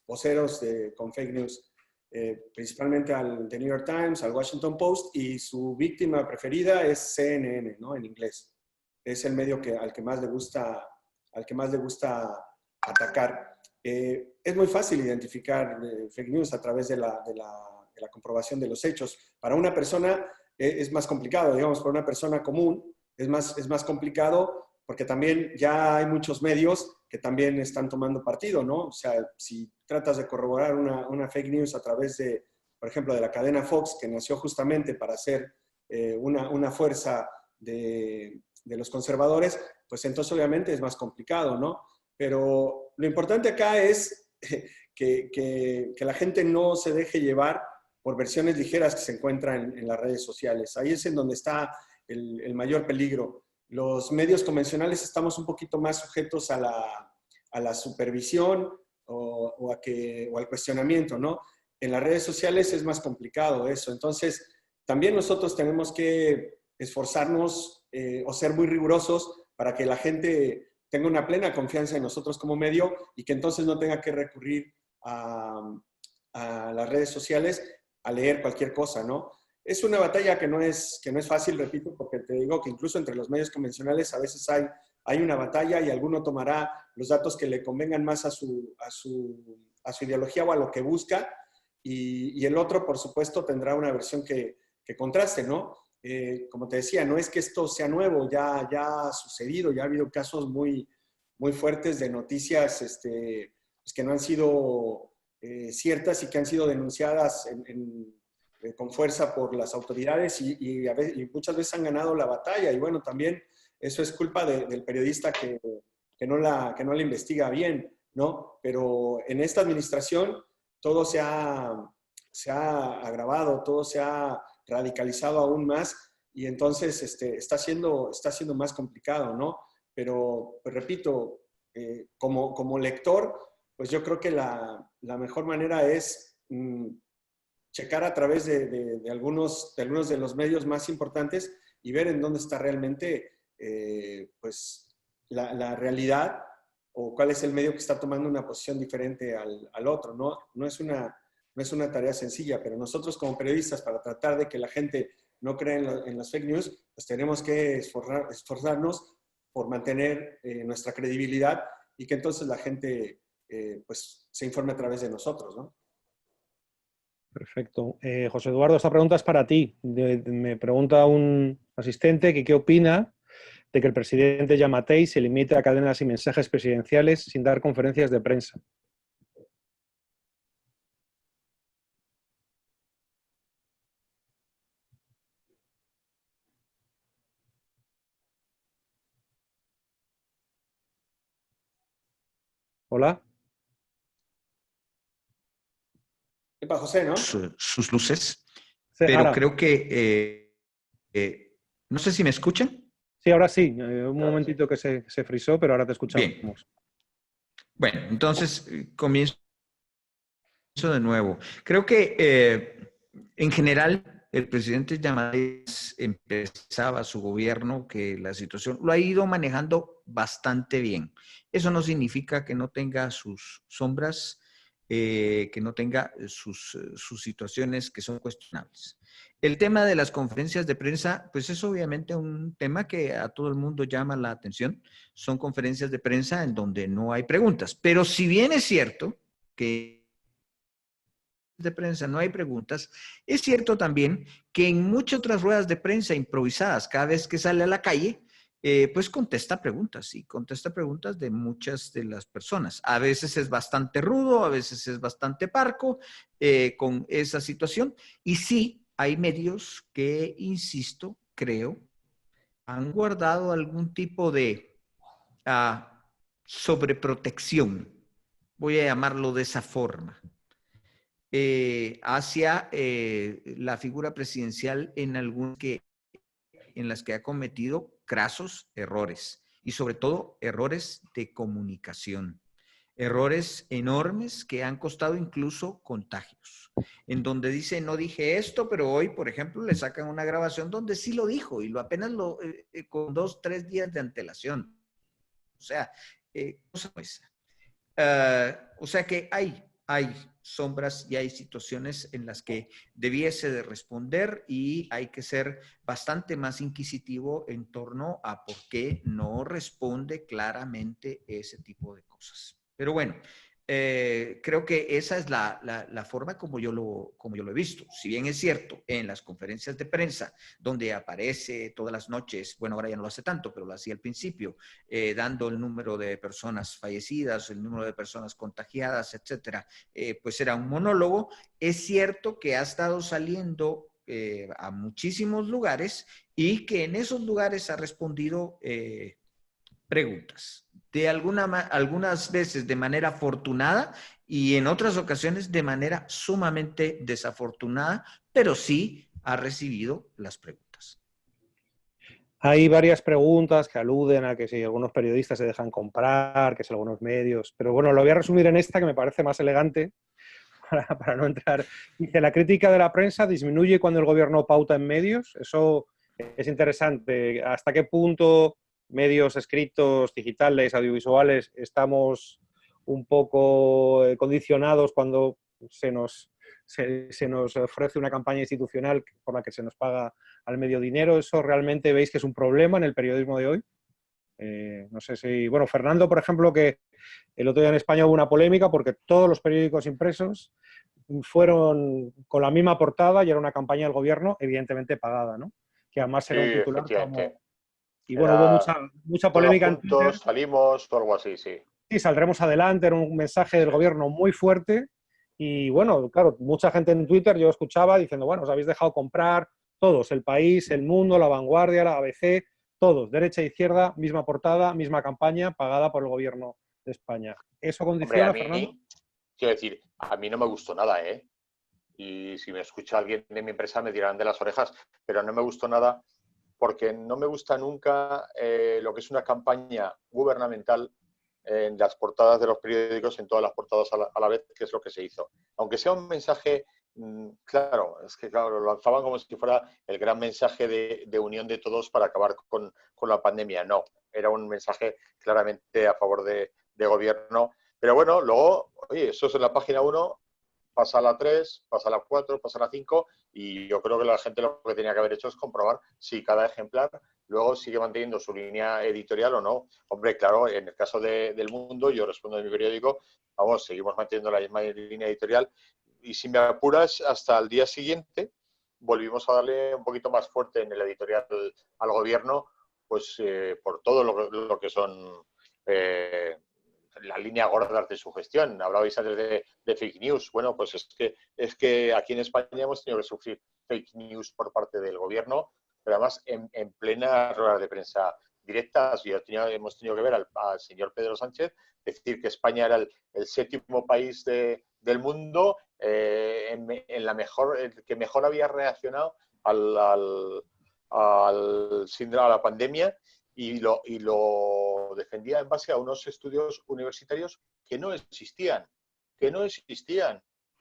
voceros con fake news. principalmente al The New York Times, al Washington Post, y su víctima preferida es CNN, ¿no? En inglés. Es el medio al que más le gusta atacar. Es muy fácil identificar fake news a través de la comprobación de los hechos. Para una persona es más complicado, digamos, para una persona común es más complicado porque también ya hay muchos medios que también están tomando partido, ¿no? O sea, si tratas de corroborar una fake news a través de, por ejemplo, de la cadena Fox, que nació justamente para ser una fuerza de los conservadores, pues entonces obviamente es más complicado, ¿no? Pero lo importante acá es que la gente no se deje llevar por versiones ligeras que se encuentran en las redes sociales. Ahí es en donde está el mayor peligro. Los medios convencionales estamos un poquito más sujetos a la supervisión o al cuestionamiento, ¿no? En las redes sociales es más complicado eso. Entonces, también nosotros tenemos que esforzarnos o ser muy rigurosos para que la gente tenga una plena confianza en nosotros como medio y que entonces no tenga que recurrir a las redes sociales a leer cualquier cosa, ¿no? Es una batalla que no es fácil, repito, porque te digo que incluso entre los medios convencionales a veces hay una batalla y alguno tomará los datos que le convengan más a su ideología o a lo que busca y el otro, por supuesto, tendrá una versión que contraste, ¿no? Como te decía, no es que esto sea nuevo, ya ha sucedido, ya ha habido casos muy, muy fuertes de noticias pues que no han sido ciertas y que han sido denunciadas con fuerza por las autoridades y muchas veces han ganado la batalla. Y bueno, también eso es culpa del periodista que no la investiga bien, ¿no? Pero en esta administración todo se ha agravado, todo se ha radicalizado aún más y entonces está siendo más complicado, ¿no? Pero, pues, repito, como lector, pues yo creo que la mejor manera es checar a través de algunos de los medios más importantes y ver en dónde está realmente pues la realidad o cuál es el medio que está tomando una posición diferente al otro, ¿no? No es una tarea sencilla, pero nosotros como periodistas, para tratar de que la gente no crea en las fake news, pues tenemos que esforzarnos por mantener nuestra credibilidad y que entonces la gente pues se informe a través de nosotros, ¿no? Perfecto. José Eduardo, esta pregunta es para ti. Me pregunta un asistente que qué opina de que el presidente Giammattei se limite a cadenas y mensajes presidenciales sin dar conferencias de prensa. Hola. Epa, José, ¿no? Sus luces, Cejara. pero creo que, no sé si me escuchan. Sí, ahora sí. Un momentito que se frizó, pero ahora te escuchamos. Bien. Bueno, entonces comienzo de nuevo. Creo que en general el presidente Giammattei empezaba su gobierno, que la situación lo ha ido manejando bastante bien. Eso no significa que no tenga sus sombras, que no tenga sus situaciones que son cuestionables. El tema de las conferencias de prensa, pues es obviamente un tema que a todo el mundo llama la atención. Son conferencias de prensa en donde no hay preguntas. Pero si bien es cierto que de prensa no hay preguntas, es cierto también que en muchas otras ruedas de prensa improvisadas, cada vez que sale a la calle, pues contesta preguntas y contesta preguntas de muchas de las personas. A veces es bastante rudo, a veces es bastante parco con esa situación. Y sí, hay medios que, insisto, creo, han guardado algún tipo de sobreprotección, voy a llamarlo de esa forma, hacia la figura presidencial en las que ha cometido crasos errores y sobre todo errores de comunicación, errores enormes que han costado incluso contagios, en donde dice no dije esto, pero hoy, por ejemplo, le sacan una grabación donde sí lo dijo y apenas con 2, 3 días de antelación. O sea, cosa esa. O sea que hay sombras y hay situaciones en las que debiese de responder y hay que ser bastante más inquisitivo en torno a por qué no responde claramente ese tipo de cosas. Pero bueno, creo que esa es la forma como yo lo he visto. Si bien es cierto, en las conferencias de prensa, donde aparece todas las noches, bueno, ahora ya no lo hace tanto, pero lo hacía al principio, dando el número de personas fallecidas, el número de personas contagiadas, etcétera, pues era un monólogo. Es cierto que ha estado saliendo a muchísimos lugares y que en esos lugares ha respondido preguntas. De algunas veces de manera afortunada y en otras ocasiones de manera sumamente desafortunada, pero sí ha recibido las preguntas. Hay varias preguntas que aluden a que si algunos periodistas se dejan comprar, que si algunos medios, pero bueno, lo voy a resumir en esta que me parece más elegante para no entrar. Dice, la crítica de la prensa disminuye cuando el gobierno pauta en medios. Eso es interesante. ¿Hasta qué punto medios escritos, digitales, audiovisuales, estamos un poco condicionados cuando se nos ofrece una campaña institucional por la que se nos paga al medio dinero? ¿Eso realmente veis que es un problema en el periodismo de hoy? No sé si... Bueno, Fernando, por ejemplo, que el otro día en España hubo una polémica porque todos los periódicos impresos fueron con la misma portada y era una campaña del gobierno, evidentemente pagada, ¿no? Que además era un Sí, titular como... efectivamente. Y bueno, hubo Era mucha todos polémica en Twitter. juntos, salimos o algo así, sí. Sí, saldremos adelante, era un mensaje del Sí. gobierno muy fuerte y bueno, claro, mucha gente en Twitter yo escuchaba diciendo, bueno, os habéis dejado comprar todos, El País, El Mundo, La Vanguardia, la ABC, todos, derecha e izquierda, misma portada, misma campaña pagada por el gobierno de España. ¿Eso Hombre, a condiciona, Fernando? mí, quiero decir, a mí no me gustó nada, ¿eh? Y si me escucha alguien de mi empresa me tirarán de las orejas, pero no me gustó nada porque no me gusta nunca lo que es una campaña gubernamental en las portadas de los periódicos, en todas las portadas a la vez, que es lo que se hizo. Aunque sea un mensaje, claro, es que claro, lo lanzaban como si fuera el gran mensaje de unión de todos para acabar con la pandemia. No, era un mensaje claramente a favor de gobierno. Pero bueno, luego, oye, eso es en la página 1, pasa a la 3, pasa a la 4, pasa a la 5 y yo creo que la gente lo que tenía que haber hecho es comprobar si cada ejemplar luego sigue manteniendo su línea editorial o no. Hombre, claro, en el caso del Mundo, yo respondo de mi periódico, vamos, seguimos manteniendo la misma línea editorial y si me apuras, hasta el día siguiente volvimos a darle un poquito más fuerte en el editorial al gobierno, pues por todo lo que son... la línea gorda de su gestión. Hablabais antes de fake news. Bueno, pues es que aquí en España hemos tenido que sufrir fake news por parte del gobierno, pero además en plena rueda de prensa directas. Hemos tenido que ver al señor Pedro Sánchez decir que España era el séptimo país del mundo en la mejor, el que mejor había reaccionado al síndrome, a la pandemia, y lo defendía en base a unos estudios universitarios que no existían,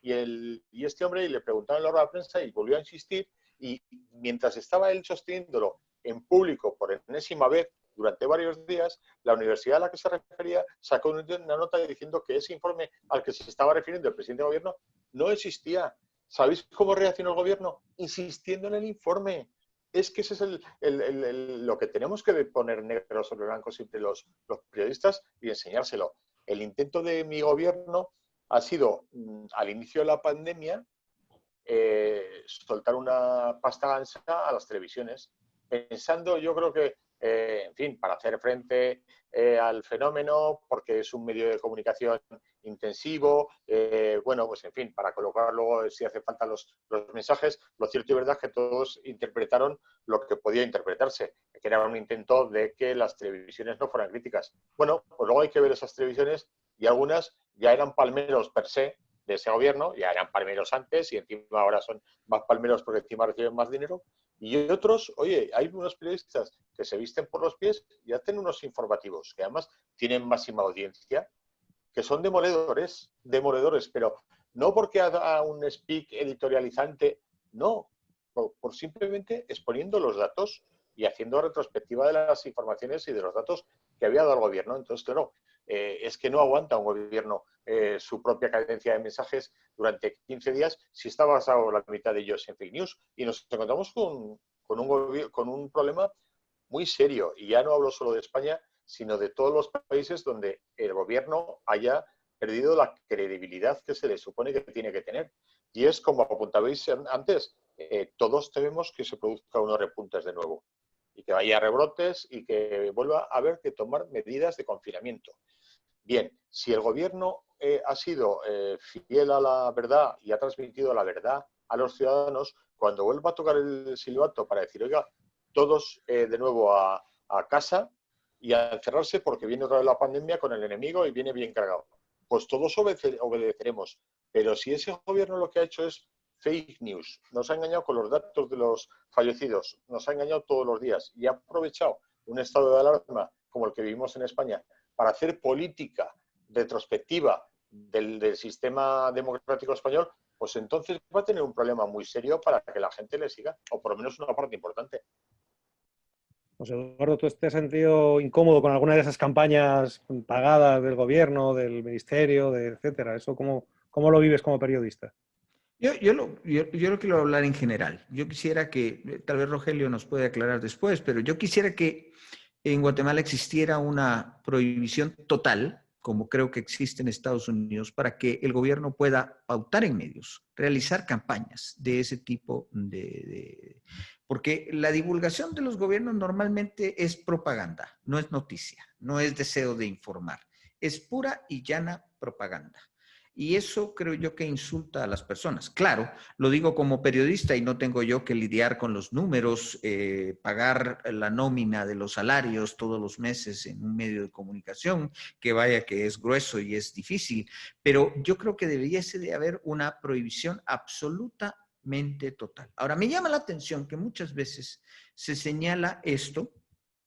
Y este hombre le preguntaron en la rueda de prensa y volvió a insistir, y mientras estaba él sosteniéndolo en público por enésima vez durante varios días, la universidad a la que se refería sacó una nota diciendo que ese informe al que se estaba refiriendo el presidente del gobierno no existía. ¿Sabéis cómo reaccionó el gobierno? Insistiendo en el informe. Es que ese es lo que tenemos que poner negro sobre blanco siempre los periodistas y enseñárselo. El intento de mi gobierno ha sido, al inicio de la pandemia, soltar una pasta gansa a las televisiones, pensando, yo creo que, en fin, para hacer frente al fenómeno, porque es un medio de comunicación intensivo, bueno, pues en fin, para colocar luego, si hace falta, los mensajes. Lo cierto y verdad es que todos interpretaron lo que podía interpretarse, que era un intento de que las televisiones no fueran críticas. Bueno, pues luego hay que ver esas televisiones y algunas ya eran palmeros per se de ese gobierno, ya eran palmeros antes y encima ahora son más palmeros porque encima reciben más dinero. Y otros, oye, hay unos periodistas que se visten por los pies y hacen unos informativos que además tienen máxima audiencia, que son demoledores, pero no porque haga un speak editorializante, no, por simplemente exponiendo los datos y haciendo retrospectiva de las informaciones y de los datos que había dado el gobierno. Entonces, claro, es que no aguanta un gobierno su propia cadencia de mensajes durante 15 días si está basado la mitad de ellos en fake news. Y nos encontramos con un problema muy serio. Y ya no hablo solo de España, sino de todos los países donde el gobierno haya perdido la credibilidad que se le supone que tiene que tener. Y es como apuntabais antes, todos tememos que se produzca unos repuntes de nuevo y que vaya rebrotes y que vuelva a haber que tomar medidas de confinamiento. Bien, si el gobierno ha sido fiel a la verdad y ha transmitido la verdad a los ciudadanos, cuando vuelva a tocar el silbato para decir, oiga, todos de nuevo a casa y a encerrarse porque viene otra vez la pandemia con el enemigo y viene bien cargado, pues todos obedeceremos. Pero si ese gobierno lo que ha hecho es fake news, nos ha engañado con los datos de los fallecidos, nos ha engañado todos los días y ha aprovechado un estado de alarma como el que vivimos en España para hacer política retrospectiva del sistema democrático español, pues entonces va a tener un problema muy serio para que la gente le siga, o por lo menos una parte importante. Pues Eduardo, ¿tú te has sentido incómodo con alguna de esas campañas pagadas del gobierno, del ministerio, etcétera? ¿Eso cómo lo vives como periodista? Yo lo quiero hablar en general. Yo quisiera que, tal vez Rogelio nos puede aclarar después, pero yo quisiera que en Guatemala existiera una prohibición total, como creo que existe en Estados Unidos, para que el gobierno pueda pautar en medios, realizar campañas de ese tipo porque la divulgación de los gobiernos normalmente es propaganda, no es noticia, no es deseo de informar, es pura y llana propaganda. Y eso creo yo que insulta a las personas. Claro, lo digo como periodista y no tengo yo que lidiar con los números, pagar la nómina de los salarios todos los meses en un medio de comunicación, que vaya que es grueso y es difícil, pero yo creo que debiese de haber una prohibición absolutamente total. Ahora, me llama la atención que muchas veces se señala esto,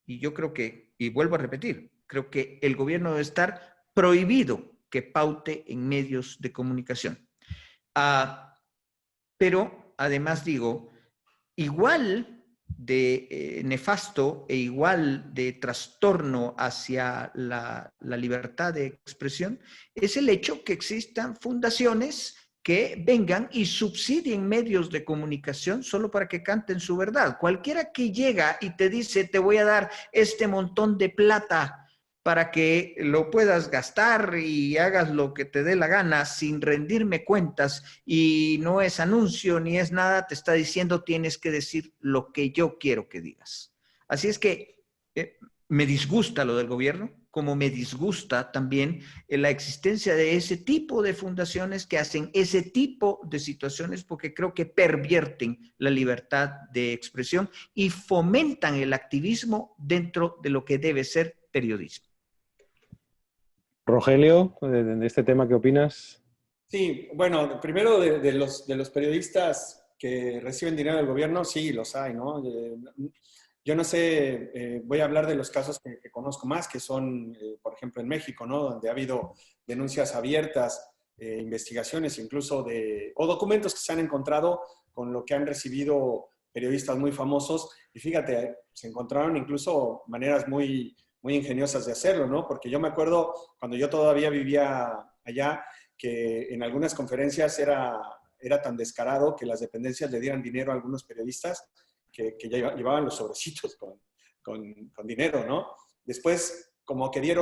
y yo creo que, y vuelvo a repetir, creo que el gobierno debe estar prohibido que paute en medios de comunicación. Pero además digo, igual de nefasto e igual de trastorno hacia la libertad de expresión es el hecho que existan fundaciones que vengan y subsidien medios de comunicación solo para que canten su verdad. Cualquiera que llega y te dice, te voy a dar este montón de plata para que lo puedas gastar y hagas lo que te dé la gana sin rendirme cuentas y no es anuncio ni es nada, te está diciendo tienes que decir lo que yo quiero que digas. Así es que me disgusta lo del gobierno, como me disgusta también la existencia de ese tipo de fundaciones que hacen ese tipo de situaciones porque creo que pervierten la libertad de expresión y fomentan el activismo dentro de lo que debe ser periodismo. Rogelio, de este tema, ¿qué opinas? Sí, bueno, primero de los periodistas que reciben dinero del gobierno, sí, los hay, ¿no? Yo no sé, voy a hablar de los casos que conozco más, que son, por ejemplo, en México, ¿no? Donde ha habido denuncias abiertas, investigaciones incluso o documentos que se han encontrado con lo que han recibido periodistas muy famosos. Y fíjate, se encontraron incluso maneras muy ingeniosas de hacerlo, ¿no? Porque yo me acuerdo cuando yo todavía vivía allá, que en algunas conferencias era tan descarado que las dependencias le dieran dinero a algunos periodistas que ya llevaban los sobrecitos con dinero, ¿no? Después, como que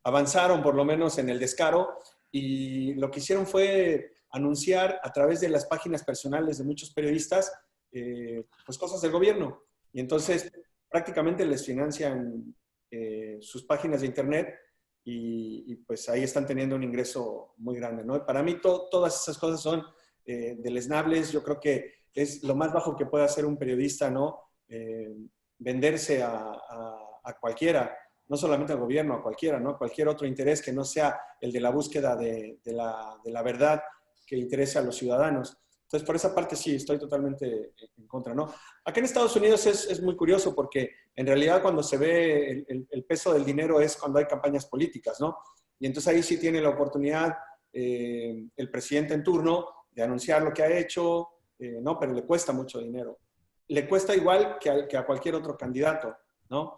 avanzaron por lo menos en el descaro y lo que hicieron fue anunciar a través de las páginas personales de muchos periodistas pues cosas del gobierno. Y entonces prácticamente les financian sus páginas de internet y pues ahí están teniendo un ingreso muy grande, ¿no? Para mí todas esas cosas son deleznables. Yo creo que es lo más bajo que puede hacer un periodista, ¿no? Venderse a cualquiera, no solamente al gobierno, a cualquiera, ¿no? Cualquier otro interés que no sea el de la búsqueda de la verdad que interese a los ciudadanos. Entonces, por esa parte sí, estoy totalmente en contra, ¿no? Acá en Estados Unidos es muy curioso porque en realidad cuando se ve el peso del dinero es cuando hay campañas políticas, ¿no? Y entonces ahí sí tiene la oportunidad el presidente en turno de anunciar lo que ha hecho, no, pero le cuesta mucho dinero. Le cuesta igual que a cualquier otro candidato, ¿no?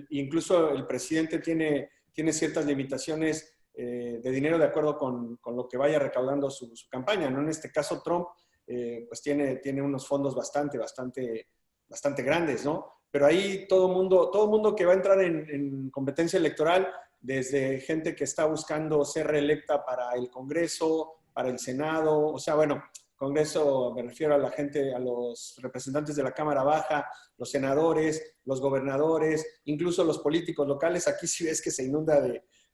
incluso el presidente tiene ciertas limitaciones de dinero de acuerdo con lo que vaya recaudando su campaña, ¿no? En este caso, Trump pues tiene unos fondos bastante grandes, ¿no? Pero ahí todo mundo que va a entrar en competencia electoral, desde gente que está buscando ser reelecta para el Congreso, para el Senado, o sea, bueno, Congreso me refiero a la gente, a los representantes de la Cámara Baja, los senadores, los gobernadores, incluso los políticos locales. Aquí sí ves que se inunda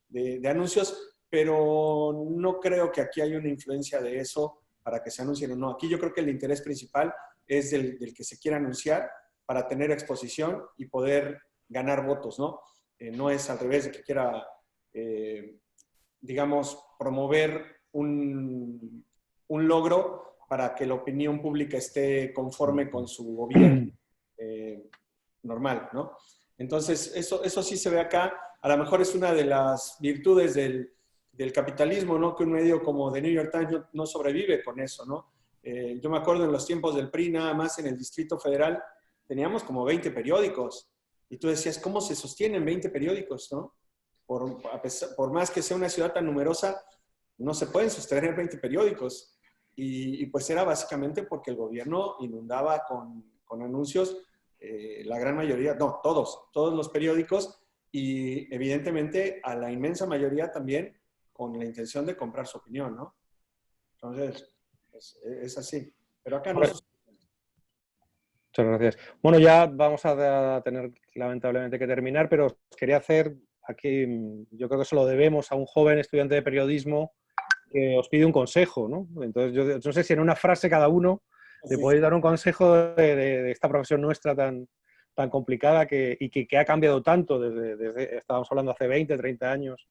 de anuncios, pero no creo que aquí haya una influencia de eso para que se anuncien o no. Aquí yo creo que el interés principal es del que se quiera anunciar para tener exposición y poder ganar votos, ¿no? No es al revés de que quiera, digamos, promover un logro para que la opinión pública esté conforme con su gobierno normal, ¿no? Entonces, eso sí se ve acá. A lo mejor es una de las virtudes del capitalismo, ¿no? Que un medio como The New York Times no sobrevive con eso, ¿no? Yo me acuerdo en los tiempos del PRI, nada más en el Distrito Federal, teníamos como 20 periódicos. Y tú decías, ¿cómo se sostienen 20 periódicos, no? Por más que sea una ciudad tan numerosa, no se pueden sostener 20 periódicos. Y pues era básicamente porque el gobierno inundaba con anuncios la gran mayoría, no, todos los periódicos, y evidentemente a la inmensa mayoría también con la intención de comprar su opinión, ¿no? Entonces, es así. Pero acá no sucede. Muchas gracias. Bueno, ya vamos a tener lamentablemente que terminar, pero os quería hacer aquí, yo creo que se lo debemos a un joven estudiante de periodismo que os pide un consejo, ¿no? Entonces, yo no sé si en una frase cada uno le podéis dar un consejo de esta profesión nuestra tan complicada y que ha cambiado tanto desde, estábamos hablando hace 20, 30 años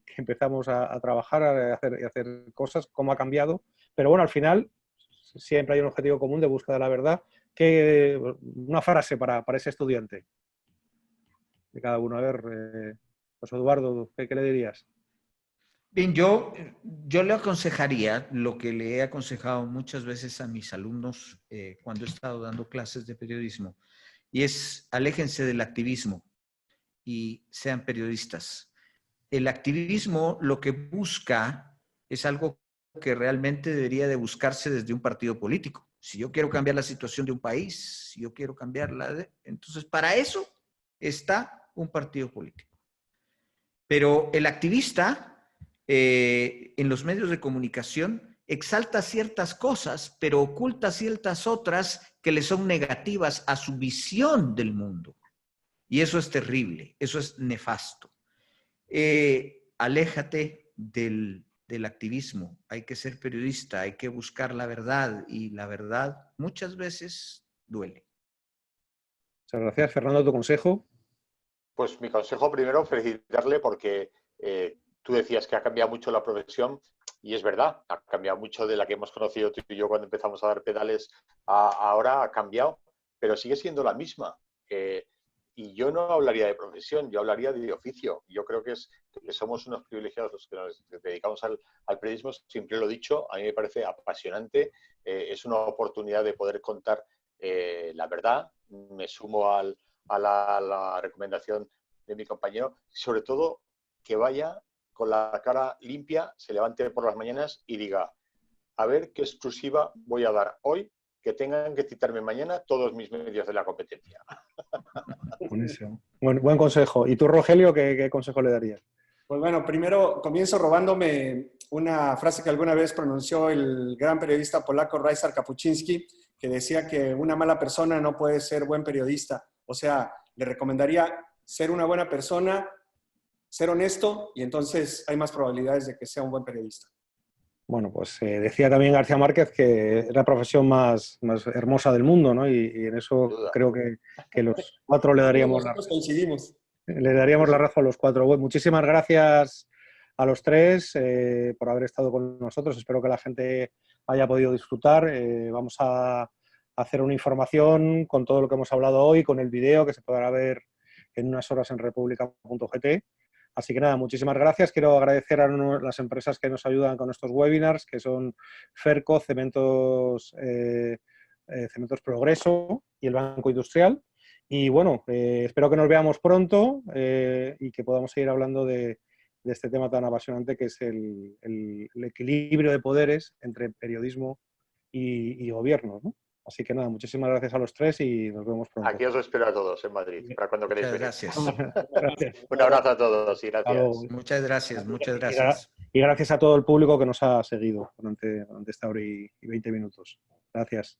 que empezamos a trabajar, a hacer cosas, cómo ha cambiado. Pero bueno, al final siempre hay un objetivo común de búsqueda de la verdad. Una frase para ese estudiante de cada uno. A ver, José Eduardo, ¿qué le dirías? Bien, yo le aconsejaría lo que le he aconsejado muchas veces a mis alumnos cuando he estado dando clases de periodismo, y es: aléjense del activismo y sean periodistas. El activismo lo que busca es algo que realmente debería de buscarse desde un partido político. Si yo quiero cambiar la situación de un país, si yo quiero cambiarla, entonces para eso está un partido político. Pero el activista en los medios de comunicación exalta ciertas cosas, pero oculta ciertas otras que le son negativas a su visión del mundo. Y eso es terrible, eso es nefasto. Aléjate del activismo. Hay que ser periodista, hay que buscar la verdad, y la verdad muchas veces duele. Muchas gracias. Fernando, ¿tu consejo? Pues mi consejo primero, felicitarle porque tú decías que ha cambiado mucho la profesión, y es verdad, ha cambiado mucho de la que hemos conocido tú y yo cuando empezamos a dar pedales ahora ha cambiado, pero sigue siendo la misma. Y yo no hablaría de profesión, yo hablaría de oficio. Yo creo que somos unos privilegiados los que nos dedicamos al periodismo. Siempre lo he dicho, a mí me parece apasionante. Es una oportunidad de poder contar la verdad. Me sumo a la recomendación de mi compañero. Sobre todo, que vaya con la cara limpia, se levante por las mañanas y diga: a ver qué exclusiva voy a dar hoy, que tengan que citarme mañana todos mis medios de la competencia. Buenísimo. Buen consejo. ¿Y tú, Rogelio, qué consejo le darías? Pues bueno, primero comienzo robándome una frase que alguna vez pronunció el gran periodista polaco Ryszard Kapuczynski, que decía que una mala persona no puede ser buen periodista. O sea, le recomendaría ser una buena persona, ser honesto, y entonces hay más probabilidades de que sea un buen periodista. Bueno, pues decía también García Márquez que es la profesión más hermosa del mundo, ¿no? Y en eso creo que los cuatro le daríamos la razón a los cuatro. Bueno, muchísimas gracias a los tres por haber estado con nosotros. Espero que la gente haya podido disfrutar. Vamos a hacer una información con todo lo que hemos hablado hoy, con el vídeo que se podrá ver en unas horas en republica.gt. Así que nada, muchísimas gracias. Quiero agradecer a las empresas que nos ayudan con estos webinars, que son Ferco, Cementos Progreso y el Banco Industrial. Y bueno, espero que nos veamos pronto y que podamos seguir hablando de este tema tan apasionante que es el equilibrio de poderes entre periodismo y gobierno, ¿no? Así que nada, muchísimas gracias a los tres y nos vemos pronto. Aquí os espero a todos en Madrid, para cuando queréis venir. Gracias. Gracias. Un abrazo a todos y gracias. Muchas gracias, muchas gracias. Y gracias a todo el público que nos ha seguido durante esta hora y 20 minutos. Gracias.